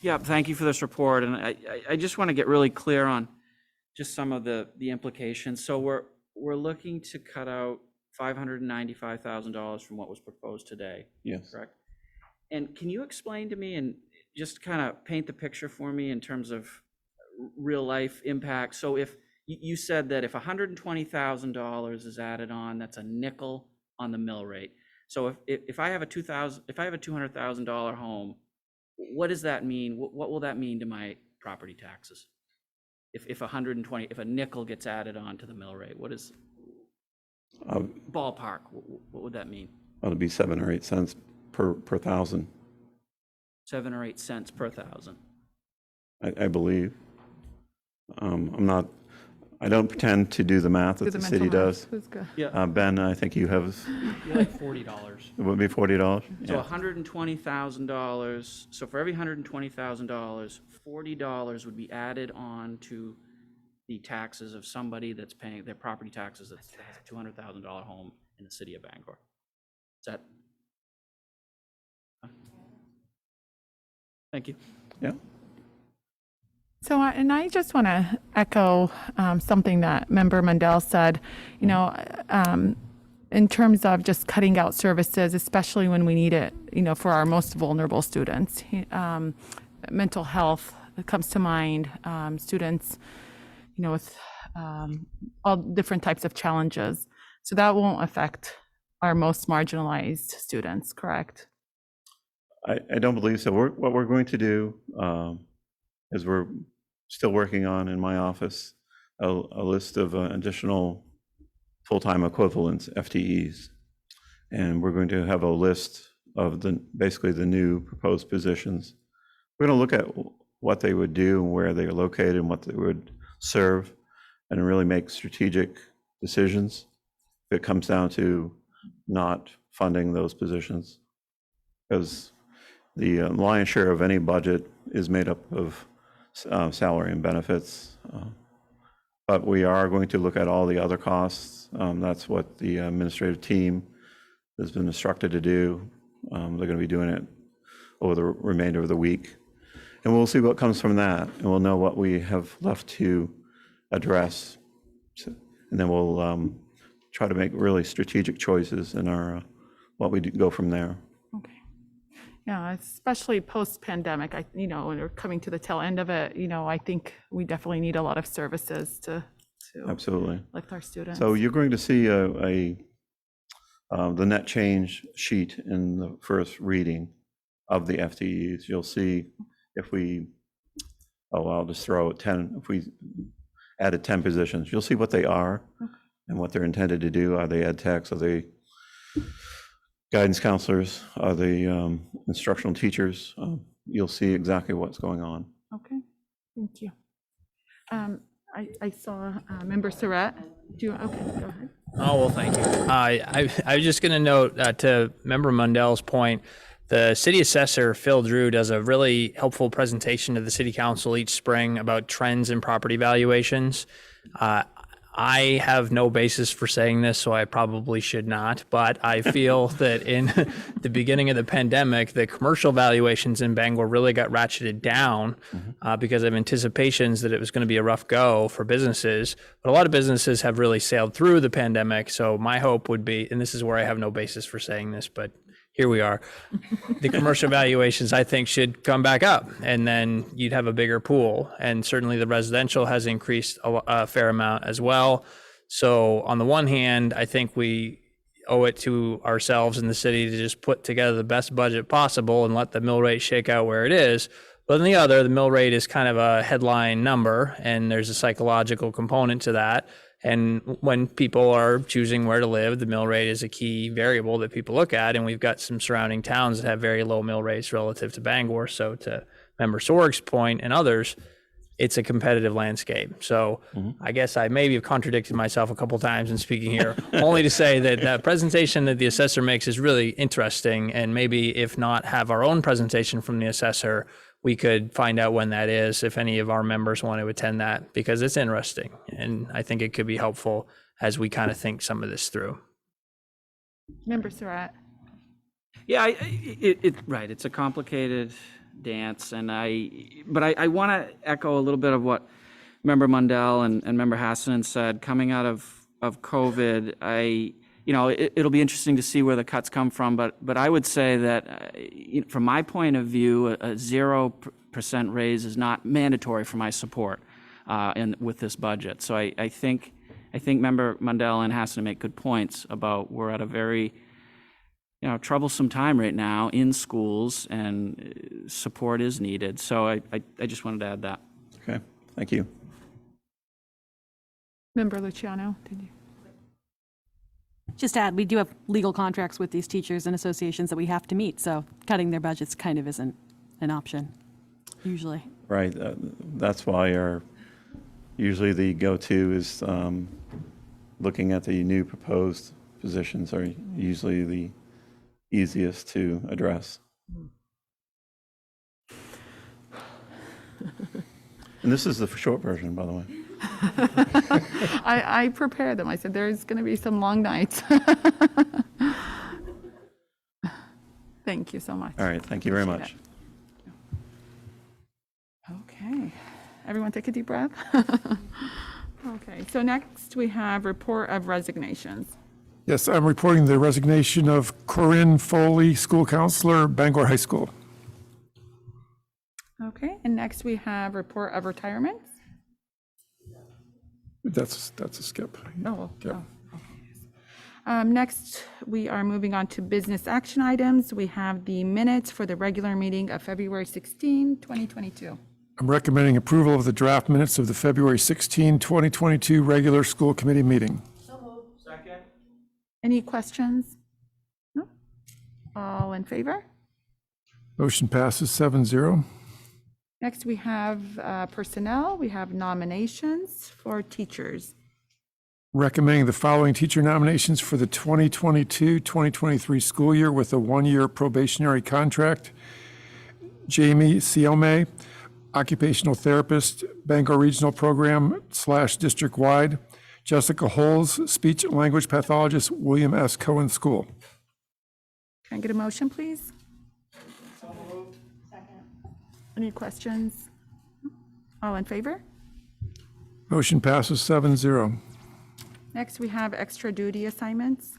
F: Yeah, thank you for this report, and I just want to get really clear on just some of the implications. So we're looking to cut out $595,000 from what was proposed today.
J: Yes.
F: Correct? And can you explain to me and just kind of paint the picture for me in terms of real life impact? So if you said that if $120,000 is added on, that's a nickel on the mill rate. So if I have a $200,000 home, what does that mean? What will that mean to my property taxes? If a nickel gets added on to the mill rate, what is ballpark? What would that mean?
J: It'll be 7 or 8 cents per thousand.
F: 7 or 8 cents per thousand.
J: I believe. I don't pretend to do the math that the city does.
F: Yeah.
J: Ben, I think you have.
E: Like $40.
J: It would be $40.
F: So $120,000. So for every $120,000, $40 would be added on to the taxes of somebody that's paying their property taxes that has a $200,000 home in the city of Bangor. Is that? Thank you.
J: Yeah.
O: So, and I just want to echo something that Member Mundell said, in terms of just cutting out services, especially when we need it, for our most vulnerable students. Mental health comes to mind, students, with all different types of challenges. So that won't affect our most marginalized students, correct?
J: I don't believe so. What we're going to do is we're still working on in my office a list of additional full-time equivalents, FTEs. And we're going to have a list of basically the new proposed positions. We're going to look at what they would do and where they are located and what they would serve and really make strategic decisions if it comes down to not funding those positions. Because the lion's share of any budget is made up of salary and benefits. But we are going to look at all the other costs. That's what the administrative team has been instructed to do. They're going to be doing it over the remainder of the week. And we'll see what comes from that. And we'll know what we have left to address. And then we'll try to make really strategic choices in our what we do, go from there.
O: Okay. Yeah, especially post-pandemic, when we're coming to the tail end of it, I think we definitely need a lot of services to
J: Absolutely
O: lift our students.
J: So you're going to see the net change sheet in the first reading of the FTEs. You'll see if we, I'll just throw 10, if we added 10 positions, you'll see what they are and what they're intended to do. Are they ed techs? Are they guidance counselors? Are they instructional teachers? You'll see exactly what's going on.
O: Okay, thank you. I saw Member Surratt. Okay, go ahead.
P: Oh, well, thank you. I was just going to note to Member Mundell's point, the city assessor, Phil Drew, does a really helpful presentation to the city council each spring about trends in property valuations. I have no basis for saying this, so I probably should not, but I feel that in the beginning of the pandemic, the commercial valuations in Bangor really got ratcheted down because of anticipations that it was going to be a rough go for businesses. But a lot of businesses have really sailed through the pandemic. So my hope would be, and this is where I have no basis for saying this, but here we are. The commercial valuations, I think, should come back up, and then you'd have a bigger pool. And certainly the residential has increased a fair amount as well. So on the one hand, I think we owe it to ourselves and the city to just put together the best budget possible and let the mill rate shake out where it is. But on the other, the mill rate is kind of a headline number, and there's a psychological component to that. And when people are choosing where to live, the mill rate is a key variable that people look at. And we've got some surrounding towns that have very low mill rates relative to Bangor. So to Member Sorg's point and others, it's a competitive landscape. So I guess I maybe have contradicted myself a couple times in speaking here, only to say that that presentation that the assessor makes is really interesting. And maybe if not have our own presentation from the assessor, we could find out when that is, if any of our members want to attend that, because it's interesting. And I think it could be helpful as we kind of think some of this through.
O: Member Surratt.
F: Yeah, right. It's a complicated dance, but I want to echo a little bit of what Member Mundell and Member Hassanen said. Coming out of COVID, it'll be interesting to see where the cuts come from, but I would say that from my point of view, a 0% raise is not mandatory for my support with this budget. So I think Member Mundell and Hassanen make good points about we're at a very troublesome time right now in schools, and support is needed. So I just wanted to add that.
J: Okay, thank you.
O: Member Luciano, did you?
K: Just add, we do have legal contracts with these teachers and associations that we have to meet, so cutting their budgets kind of isn't an option, usually.
J: Right, that's why usually the go-to is looking at the new proposed positions are usually the easiest to address. And this is the short version, by the way.
O: I prepared them. I said there's going to be some long nights. Thank you so much.
J: All right, thank you very much.
O: Okay, everyone take a deep breath. Okay, so next we have report of resignations.
B: Yes, I'm reporting the resignation of Corinne Foley, school counselor, Bangor High School.
O: Okay, and next we have report of retirements.
B: That's a skip.
O: Oh,
B: Yep.
O: Next, we are moving on to business action items. We have the minutes for the regular meeting of February 16, 2022.
B: I'm recommending approval of the draft minutes of the February 16, 2022 regular school committee meeting.
P: Second.
O: Any questions? No? All in favor?
B: Motion passes 7-0.
O: Next, we have personnel. We have nominations for teachers.
B: Recommending the following teacher nominations for the 2022-2023 school year with a one-year probationary contract. Jamie Siome, occupational therapist, Bangor Regional Program / district-wide. Jessica Holes, speech and language pathologist, William S. Cohen School.
O: Can I get a motion, please? Any questions? All in favor?
B: Motion passes 7-0.
O: Next, we have extra duty assignments.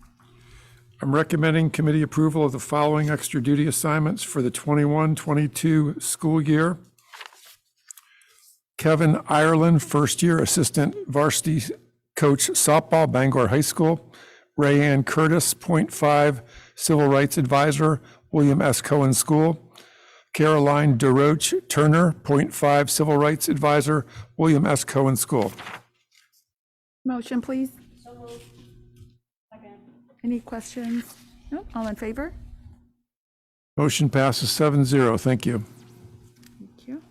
B: I'm recommending committee approval of the following extra duty assignments for the 21-22 school year. Kevin Ireland, first year assistant varsity coach softball, Bangor High School. Rayanne Curtis, .5 civil rights advisor, William S. Cohen School. Caroline DeRoche Turner, .5 civil rights advisor, William S. Cohen School.
O: Motion, please. Any questions? No? All in favor?
B: Motion passes 7-0. Thank you.
O: Thank you.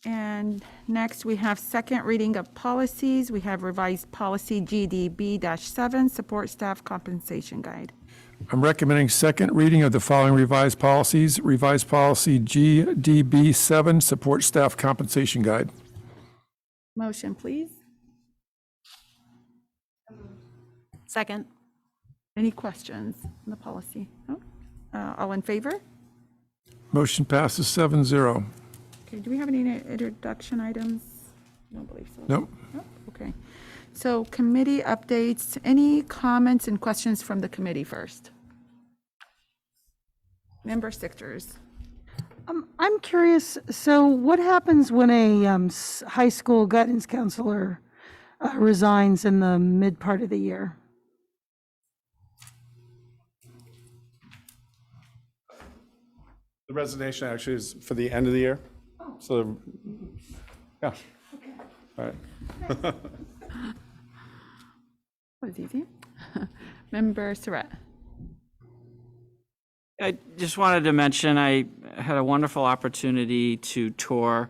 O: And And next, we have second reading of policies. We have revised policy GDB-7, support staff compensation guide.
B: I'm recommending second reading of the following revised policies. Revised policy GDB-7, support staff compensation guide.
O: Motion, please.
K: Second.
O: Any questions on the policy? No? All in favor?
B: Motion passes 7-0.
O: Okay, do we have any introduction items? I don't believe so.
B: Nope.
O: Nope, okay. So committee updates, any comments and questions from the committee first? Member Sichters.
M: I'm curious, so what happens when a high school guidance counselor resigns in the mid part of the year?
I: The resignation actually is for the end of the year. So, yeah. All right.
O: That was easy. Member Surratt.
F: I just wanted to mention I had a wonderful opportunity to tour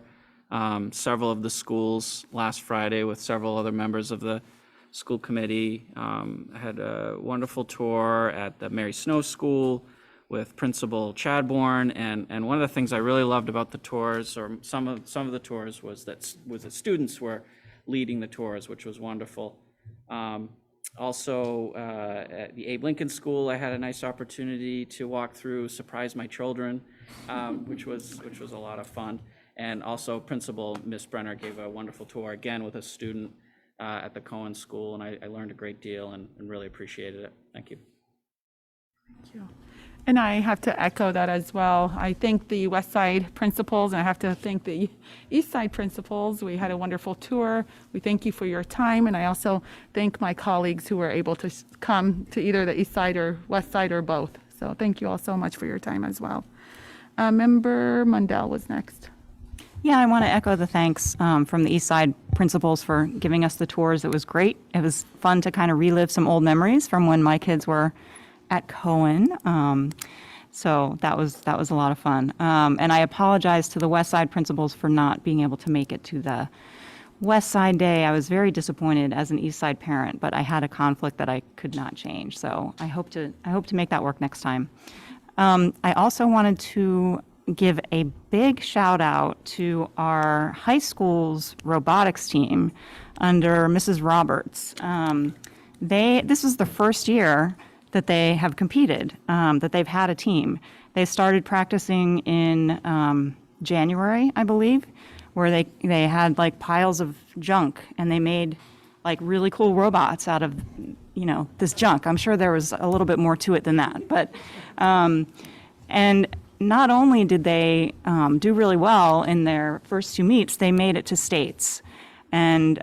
F: several of the schools last Friday with several other members of the school committee. I had a wonderful tour at the Mary Snow School with Principal Chadbourne, and one of the things I really loved about the tours, or some of the tours, was that students were leading the tours, which was wonderful. Also, at the Abe Lincoln School, I had a nice opportunity to walk through, surprise my children, which was a lot of fun. And also, Principal Miss Brenner gave a wonderful tour again with a student at the Cohen School, and I learned a great deal and really appreciated it. Thank you.
O: Thank you. And I have to echo that as well. I thank the West Side principals, and I have to thank the East Side principals. We had a wonderful tour. We thank you for your time, and I also thank my colleagues who were able to come to either the East Side or West Side or both. So thank you all so much for your time as well. Member Mundell was next.
L: Yeah, I want to echo the thanks from the East Side principals for giving us the tours. It was great. It was fun to kind of relive some old memories from when my kids were at Cohen. So that was a lot of fun. And I apologize to the West Side principals for not being able to make it to the West Side Day. I was very disappointed as an East Side parent, but I had a conflict that I could not change. So I hope to make that work next time. I also wanted to give a big shout out to our high school's robotics team under Mrs. Roberts. This is the first year that they have competed, that they've had a team. They started practicing in January, I believe, where they had like piles of junk and they made like really cool robots out of, this junk. I'm sure there was a little bit more to it than that. But, and not only did they do really well in their first two meets, they made it to states. And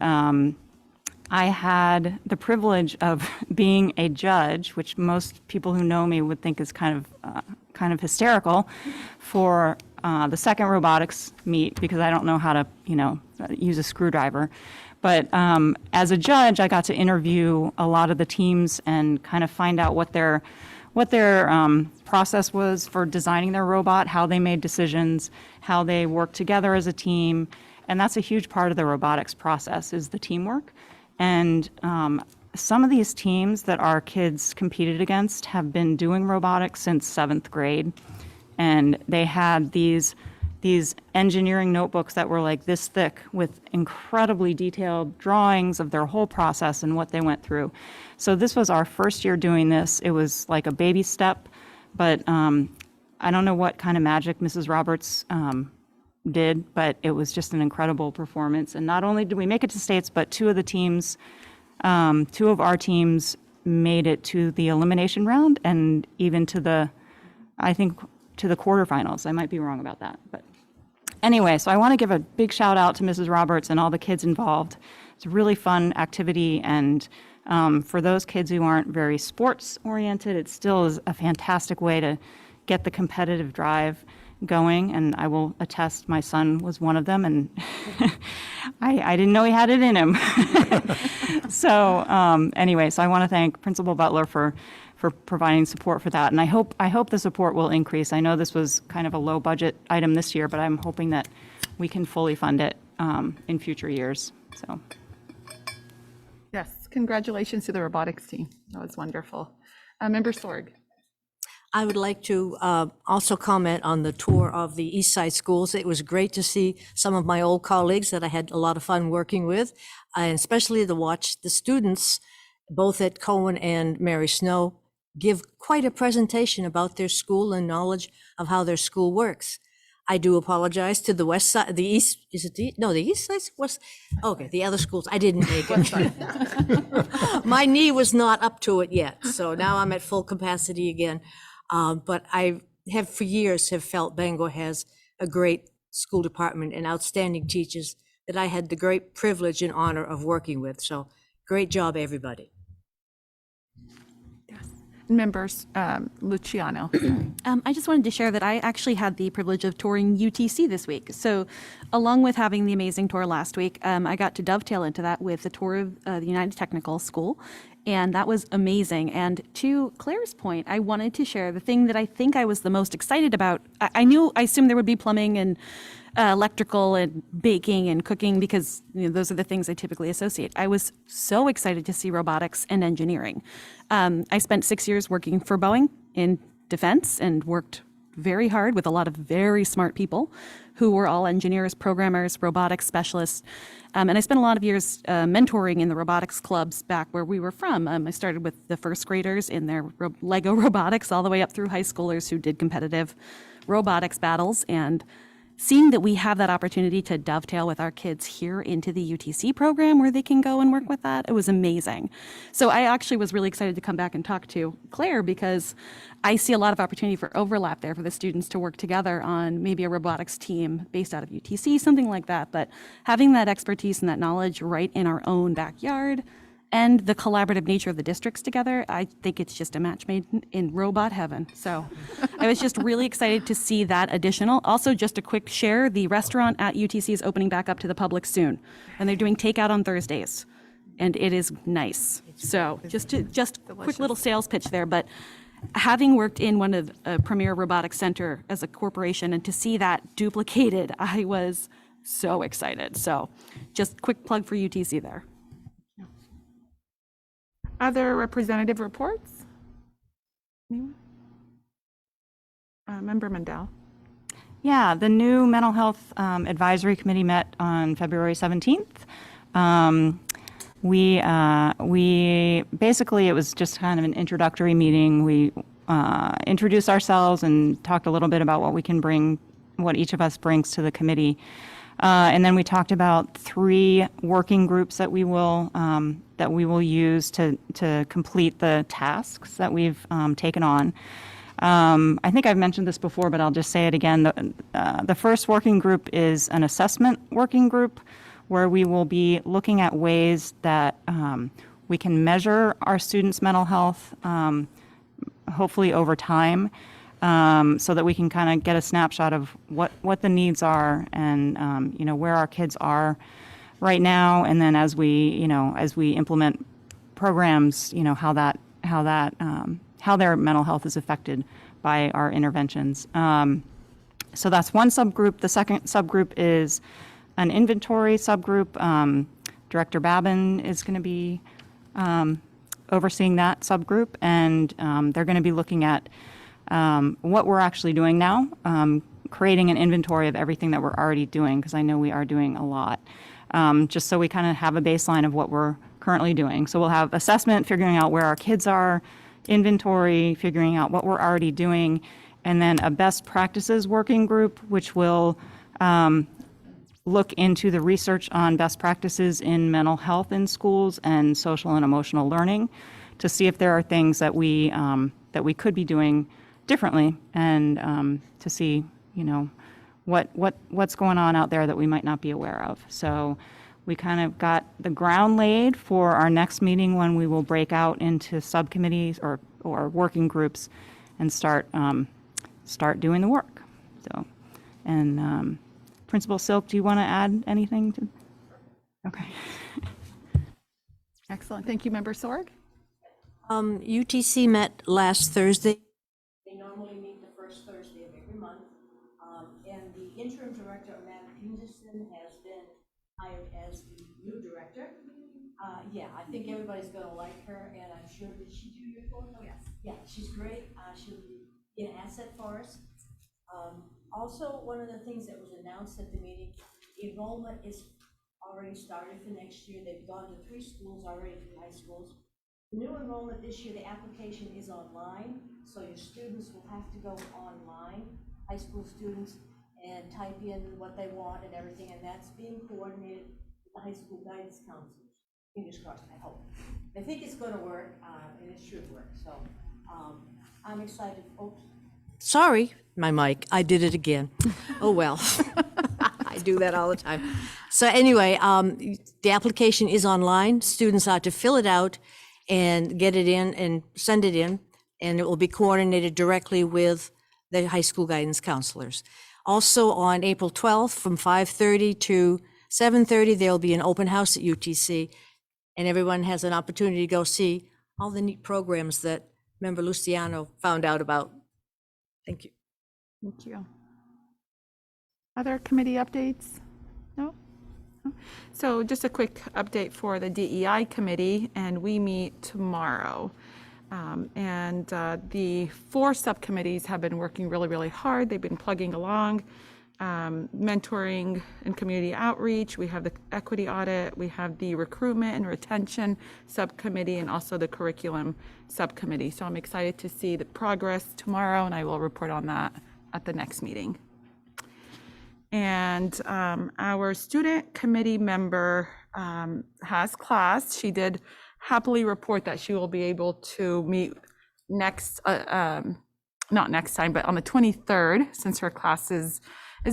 L: I had the privilege of being a judge, which most people who know me would think is kind of hysterical, for the second robotics meet, because I don't know how to, use a screwdriver. But as a judge, I got to interview a lot of the teams and kind of find out what their process was for designing their robot, how they made decisions, how they worked together as a team. And that's a huge part of the robotics process, is the teamwork. And some of these teams that our kids competed against have been doing robotics since 7th grade. And they had these engineering notebooks that were like this thick with incredibly detailed drawings of their whole process and what they went through. So this was our first year doing this. It was like a baby step, but I don't know what kind of magic Mrs. Roberts did, but it was just an incredible performance. And not only did we make it to states, but two of our teams made it to the elimination round and even to the quarterfinals. I might be wrong about that, but anyway, so I want to give a big shout out to Mrs. Roberts and all the kids involved. It's a really fun activity, and for those kids who aren't very sports oriented, it still is a fantastic way to get the competitive drive going, and I will attest my son was one of them, and I didn't know he had it in him. So anyway, so I want to thank Principal Butler for providing support for that, and I hope the support will increase. I know this was kind of a low budget item this year, but I'm hoping that we can fully fund it in future years. So.
O: Yes, congratulations to the robotics team. That was wonderful. Member Sorg.
N: I would like to also comment on the tour of the East Side schools. It was great to see some of my old colleagues that I had a lot of fun working with, and especially to watch the students, both at Cohen and Mary Snow, give quite a presentation about their school and knowledge of how their school works. I do apologize to the west side, the east, is it the, no, the east side, west, okay, the other schools, I didn't make it. My knee was not up to it yet, so now I'm at full capacity again. But I have for years have felt Bangor has a great school department and outstanding teachers that I had the great privilege and honor of working with. So great job, everybody.
O: Members, Luciano.
K: I just wanted to share that I actually had the privilege of touring UTC this week. So along with having the amazing tour last week, I got to dovetail into that with the tour of the United Technical School. And that was amazing. And to Claire's point, I wanted to share the thing that I think I was the most excited about. I assumed there would be plumbing and electrical and baking and cooking because those are the things I typically associate. I was so excited to see robotics and engineering. I spent 6 years working for Boeing in defense and worked very hard with a lot of very smart people who were all engineers, programmers, robotics specialists. And I spent a lot of years mentoring in the robotics clubs back where we were from. I started with the first graders in their Lego robotics all the way up through high schoolers who did competitive robotics battles. And seeing that we have that opportunity to dovetail with our kids here into the UTC program where they can go and work with that, it was amazing. So I actually was really excited to come back and talk to Claire because I see a lot of opportunity for overlap there for the students to work together on maybe a robotics team based out of UTC, something like that. But having that expertise and that knowledge right in our own backyard and the collaborative nature of the districts together, I think it's just a match made in robot heaven. So I was just really excited to see that additional. Also, just a quick share, the restaurant at UTC is opening back up to the public soon, and they're doing takeout on Thursdays, and it is nice. So just quick little sales pitch there, but having worked in one of a premier robotics center as a corporation and to see that duplicated, I was so excited. So just quick plug for UTC there.
O: Other representative reports? Anyone? Member Mundell.
L: Yeah, the new Mental Health Advisory Committee met on February 17th. We basically, it was just kind of an introductory meeting. We introduced ourselves and talked a little bit about what we can bring, what each of us brings to the committee. And then we talked about 3 working groups that we will use to complete the tasks that we've taken on. I think I've mentioned this before, but I'll just say it again. The first working group is an assessment working group where we will be looking at ways that we can measure our students' mental health, hopefully over time, so that we can kind of get a snapshot of what the needs are and where our kids are right now, and then as we implement programs, how their mental health is affected by our interventions. So that's one subgroup. The second subgroup is an inventory subgroup. Director Babin is going to be overseeing that subgroup, and they're going to be looking at what we're actually doing now, creating an inventory of everything that we're already doing, because I know we are doing a lot, just so we kind of have a baseline of what we're currently doing. So we'll have assessment, figuring out where our kids are, inventory, figuring out what we're already doing, and then a best practices working group, which will look into the research on best practices in mental health in schools and social and emotional learning to see if there are things that we could be doing differently, and to see, what's going on out there that we might not be aware of. So we kind of got the ground laid for our next meeting, when we will break out into subcommittees or working groups and start doing the work. So, and Principal Silk, do you want to add anything to? Okay.
O: Excellent. Thank you, Member Sorg.
N: UTC met last Thursday. They normally meet the first Thursday of every month. And the interim director, Matt Peterson, has been hired as the new director. Yeah, I think everybody's gonna like her, and I'm sure, did she do your report? Oh, yes. Yeah, she's great. She'll be an asset for us. Also, one of the things that was announced at the meeting, enrollment is already started for next year. They've gone to 3 schools already, 3 high schools. The new enrollment this year, the application is online, so your students will have to go online, high school students, and type in what they want and everything, and that's being coordinated with the high school guidance counselors. Fingers crossed, I hope. I think it's gonna work, and it should work, so I'm excited. Oops. Sorry, my mic, I did it again. Oh, well. I do that all the time. So anyway, the application is online. Students are to fill it out and get it in and send it in, and it will be coordinated directly with the high school guidance counselors. Also on April 12th from 5:30 to 7:30, there'll be an open house at UTC, and everyone has an opportunity to go see all the neat programs that Member Luciano found out about. Thank you.
O: Thank you. Other committee updates? No? No? So just a quick update for the DEI committee, and we meet tomorrow. The 4 subcommittees have been working really, really hard. They've been plugging along, mentoring and community outreach. We have the equity audit. We have the recruitment and retention subcommittee, and also the curriculum subcommittee. So I'm excited to see the progress tomorrow, and I will report on that at the next meeting. And our student committee member has class. She did happily report that she will be able to meet next, not next time, but on the 23rd, since her class is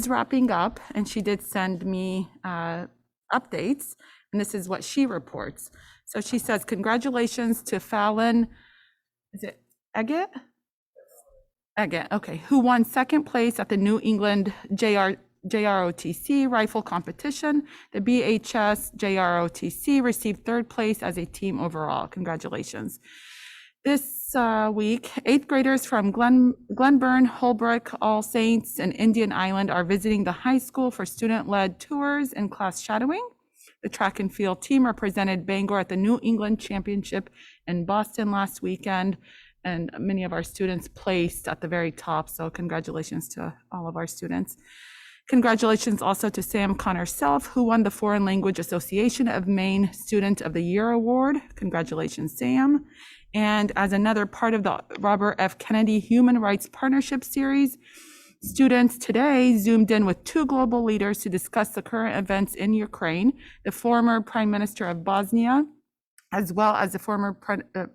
O: wrapping up. And she did send me updates, and this is what she reports. So she says, congratulations to Fallon, is it Eggett? Eggett, okay, who won 2nd place at the New England JROTC rifle competition. The BHS JROTC received 3rd place as a team overall. Congratulations. This week, 8th graders from Glenburn, Holbrook, All Saints, and Indian Island are visiting the high school for student-led tours and class shadowing. The track and field team represented Bangor at the New England Championship in Boston last weekend, and many of our students placed at the very top, so congratulations to all of our students. Congratulations also to Sam Connor Self, who won the Foreign Language Association of Maine Student of the Year Award. Congratulations, Sam. And as another part of the Robert F. Kennedy Human Rights Partnership Series, students today zoomed in with 2 global leaders to discuss the current events in Ukraine, the former Prime Minister of Bosnia, as well as the former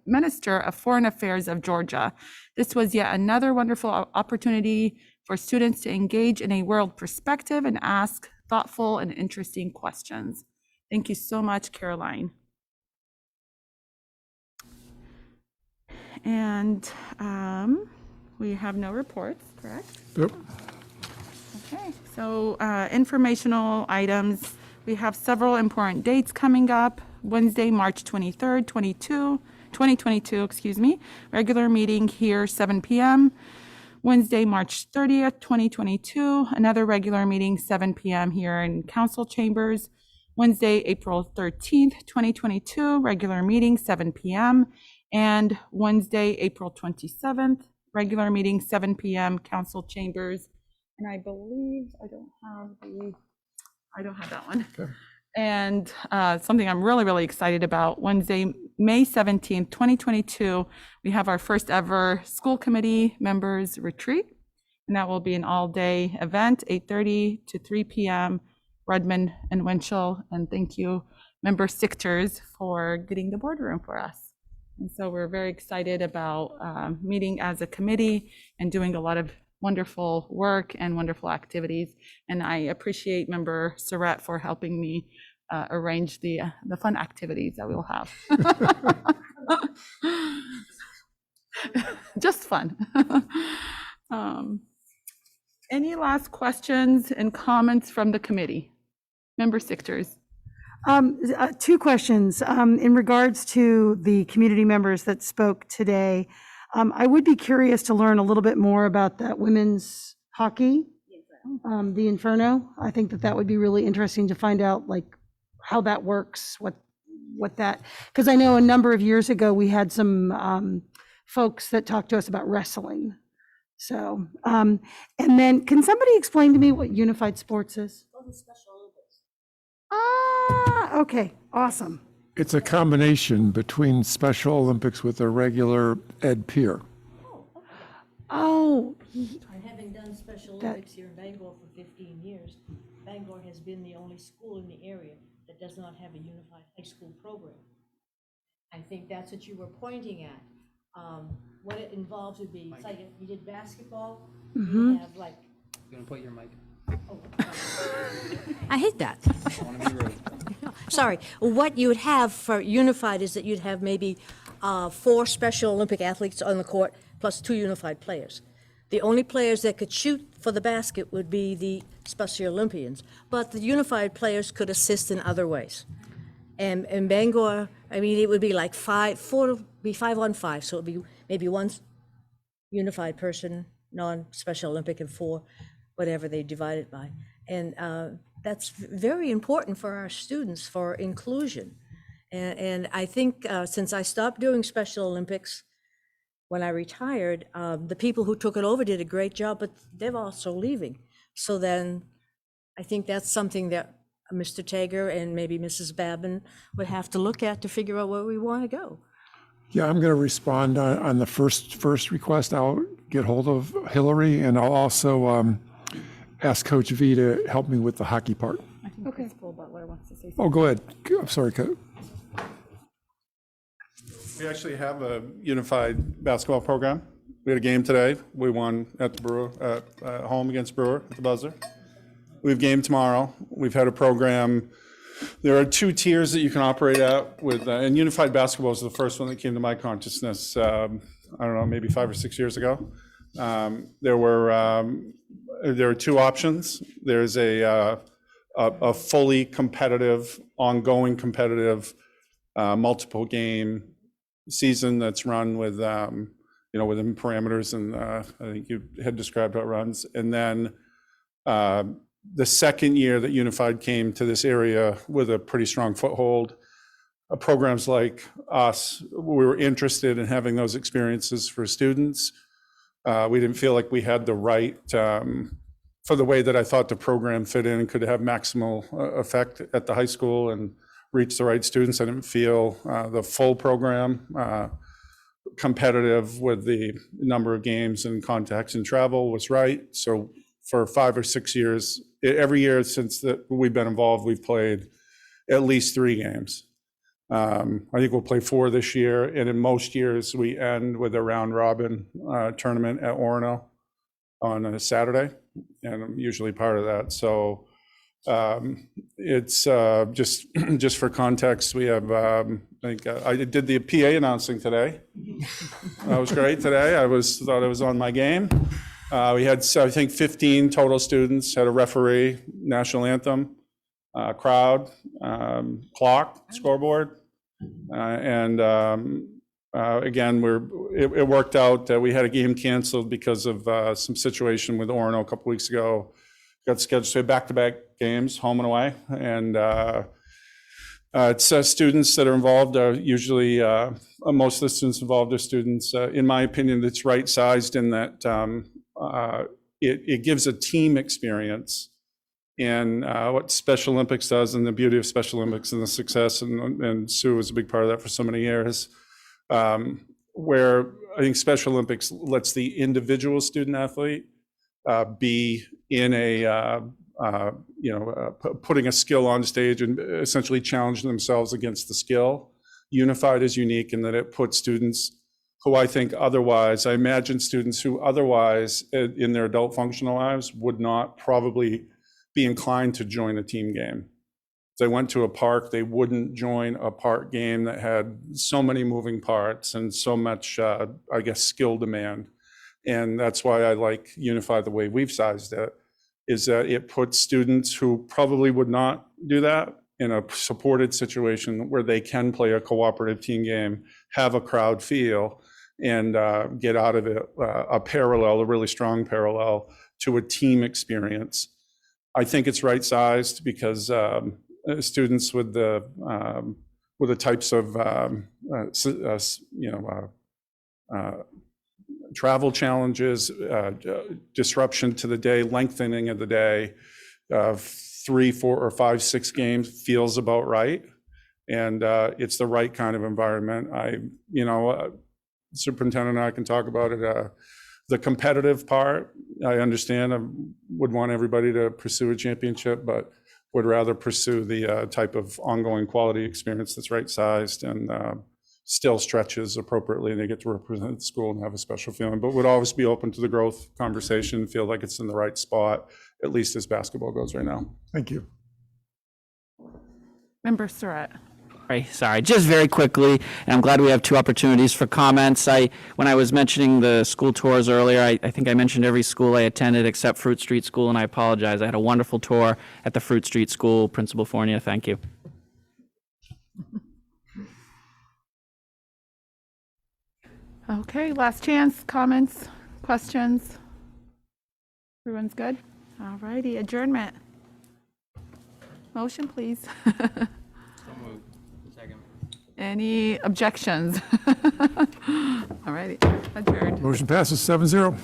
O: Minister of Foreign Affairs of Georgia. This was yet another wonderful opportunity for students to engage in a world perspective and ask thoughtful and interesting questions. Thank you so much, Caroline. And we have no reports, correct?
B: Yep.
O: Okay, so informational items. We have several important dates coming up. Wednesday, March 23rd, 2022, regular meeting here, 7 p.m. Wednesday, March 30th, 2022, another regular meeting, 7 p.m. here in council chambers. Wednesday, April 13th, 2022, regular meeting, 7 p.m. And Wednesday, April 27th, regular meeting, 7 p.m., council chambers. And I believe I don't have that one.
B: Okay.
O: And something I'm really, really excited about, Wednesday, May 17th, 2022, we have our first ever school committee members retreat. And that will be an all-day event, 8:30 to 3 p.m., Redmond and Winchell. And thank you, Member Sichters, for getting the boardroom for us. And so we're very excited about meeting as a committee and doing a lot of wonderful work and wonderful activities. And I appreciate Member Surratt for helping me arrange the fun activities that we'll have. Just fun. Any last questions and comments from the committee? Member Sichters.
M: 2 questions. In regards to the community members that spoke today, I would be curious to learn a little bit more about that women's hockey, the Inferno. I think that would be really interesting to find out, like, how that works, what that, because I know a number of years ago, we had some folks that talked to us about wrestling. So, and then can somebody explain to me what unified sports is? Ah, okay, awesome.
B: It's a combination between Special Olympics with a regular ed peer.
M: Oh,
N: And having done Special
M: That-
N: Olympics here in Bangor for 15 years, Bangor has been the only school in the area that does not have a unified high school program. I think that's what you were pointing at. What it involves would be, it's like if you did basketball, you have like,
P: You gonna put your mic?
N: I hate that.
P: I want to be rude.
N: Sorry, what you would have for unified is that you'd have maybe 4 Special Olympic athletes on the court plus 2 unified players. The only players that could shoot for the basket would be the Special Olympians, but the unified players could assist in other ways. And in Bangor, I mean, it would be like 5 on 5, so it'd be maybe 1 unified person, non-Special Olympic, and 4, whatever they divide it by. And that's very important for our students, for inclusion. And I think since I stopped doing Special Olympics when I retired, the people who took it over did a great job, but they're also leaving. So then I think that's something that Mr. Tager and maybe Mrs. Babin would have to look at to figure out where we want to go.
B: Yeah, I'm going to respond on the first request. I'll get hold of Hillary, and I'll also ask Coach V to help me with the hockey part.
L: I think
M: Okay.
L: Principal Butler wants to say something.
B: Oh, go ahead. I'm sorry, Coach.
I: We actually have a unified basketball program. We had a game today. We won at the Brewer, at home against Brewer at the buzzer. We have a game tomorrow. We've had a program. There are 2 tiers that you can operate at with, and unified basketball is the first one that came to my consciousness, I don't know, maybe 5 or 6 years ago. There are 2 options. There's a fully competitive, ongoing competitive, multiple game season that's run with, within parameters, and I think you had described how it runs. And then the second year that Unified came to this area with a pretty strong foothold, programs like us, we were interested in having those experiences for students. We didn't feel like we had the right, for the way that I thought the program fit in and could have maximal effect at the high school and reach the right students. I didn't feel the full program competitive with the number of games and contacts and travel was right. So for 5 or 6 years, every year since we've been involved, we've played at least 3 games. I think we'll play 4 this year, and in most years, we end with a round robin tournament at Orono on a Saturday, and I'm usually part of that. So it's just for context, we have, I think I did the PA announcing today. That was great today. I thought I was on my game. We had, I think, 15 total students, had a referee, national anthem, crowd, clock, scoreboard. And again, it worked out. We had a game canceled because of some situation with Orono a couple weeks ago. Got scheduled to back-to-back games, home and away. And it's students that are involved are usually, most of the students involved are students, in my opinion, that's right-sized in that it gives a team experience. And what Special Olympics does, and the beauty of Special Olympics and the success, and Sue was a big part of that for so many years, where I think Special Olympics lets the individual student athlete be in a, putting a skill on stage and essentially challenging themselves against the skill. Unified is unique in that it puts students who I think otherwise, I imagine students who otherwise in their adult functional lives would not probably be inclined to join a team game. If they went to a park, they wouldn't join a park game that had so many moving parts and so much, I guess, skill demand. And that's why I like Unified the way we've sized it, is that it puts students who probably would not do that in a supported situation where they can play a cooperative team game, have a crowd feel, and get out of it a really strong parallel to a team experience. I think it's right-sized because students with the types of travel challenges, disruption to the day, lengthening of the day, 3, 4, or 5, 6 games feels about right. And it's the right kind of environment. Superintendent and I can talk about it. The competitive part, I understand. I would want everybody to pursue a championship, but would rather pursue the type of ongoing quality experience that's right-sized and still stretches appropriately, and they get to represent the school and have a special feeling, but would always be open to the growth conversation, feel like it's in the right spot, at least as basketball goes right now.
B: Thank you.
O: Member Surratt.
F: Sorry, just very quickly, and I'm glad we have 2 opportunities for comments. When I was mentioning the school tours earlier, I think I mentioned every school I attended except Fruit Street School, and I apologize. I had a wonderful tour at the Fruit Street School. Principal Fournier, thank you.
O: Okay, last chance, comments, questions? Everyone's good? All righty, adjournment. Motion, please. Any objections? All righty, adjourned.
B: Motion passes 7-0.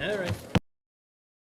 P: All right.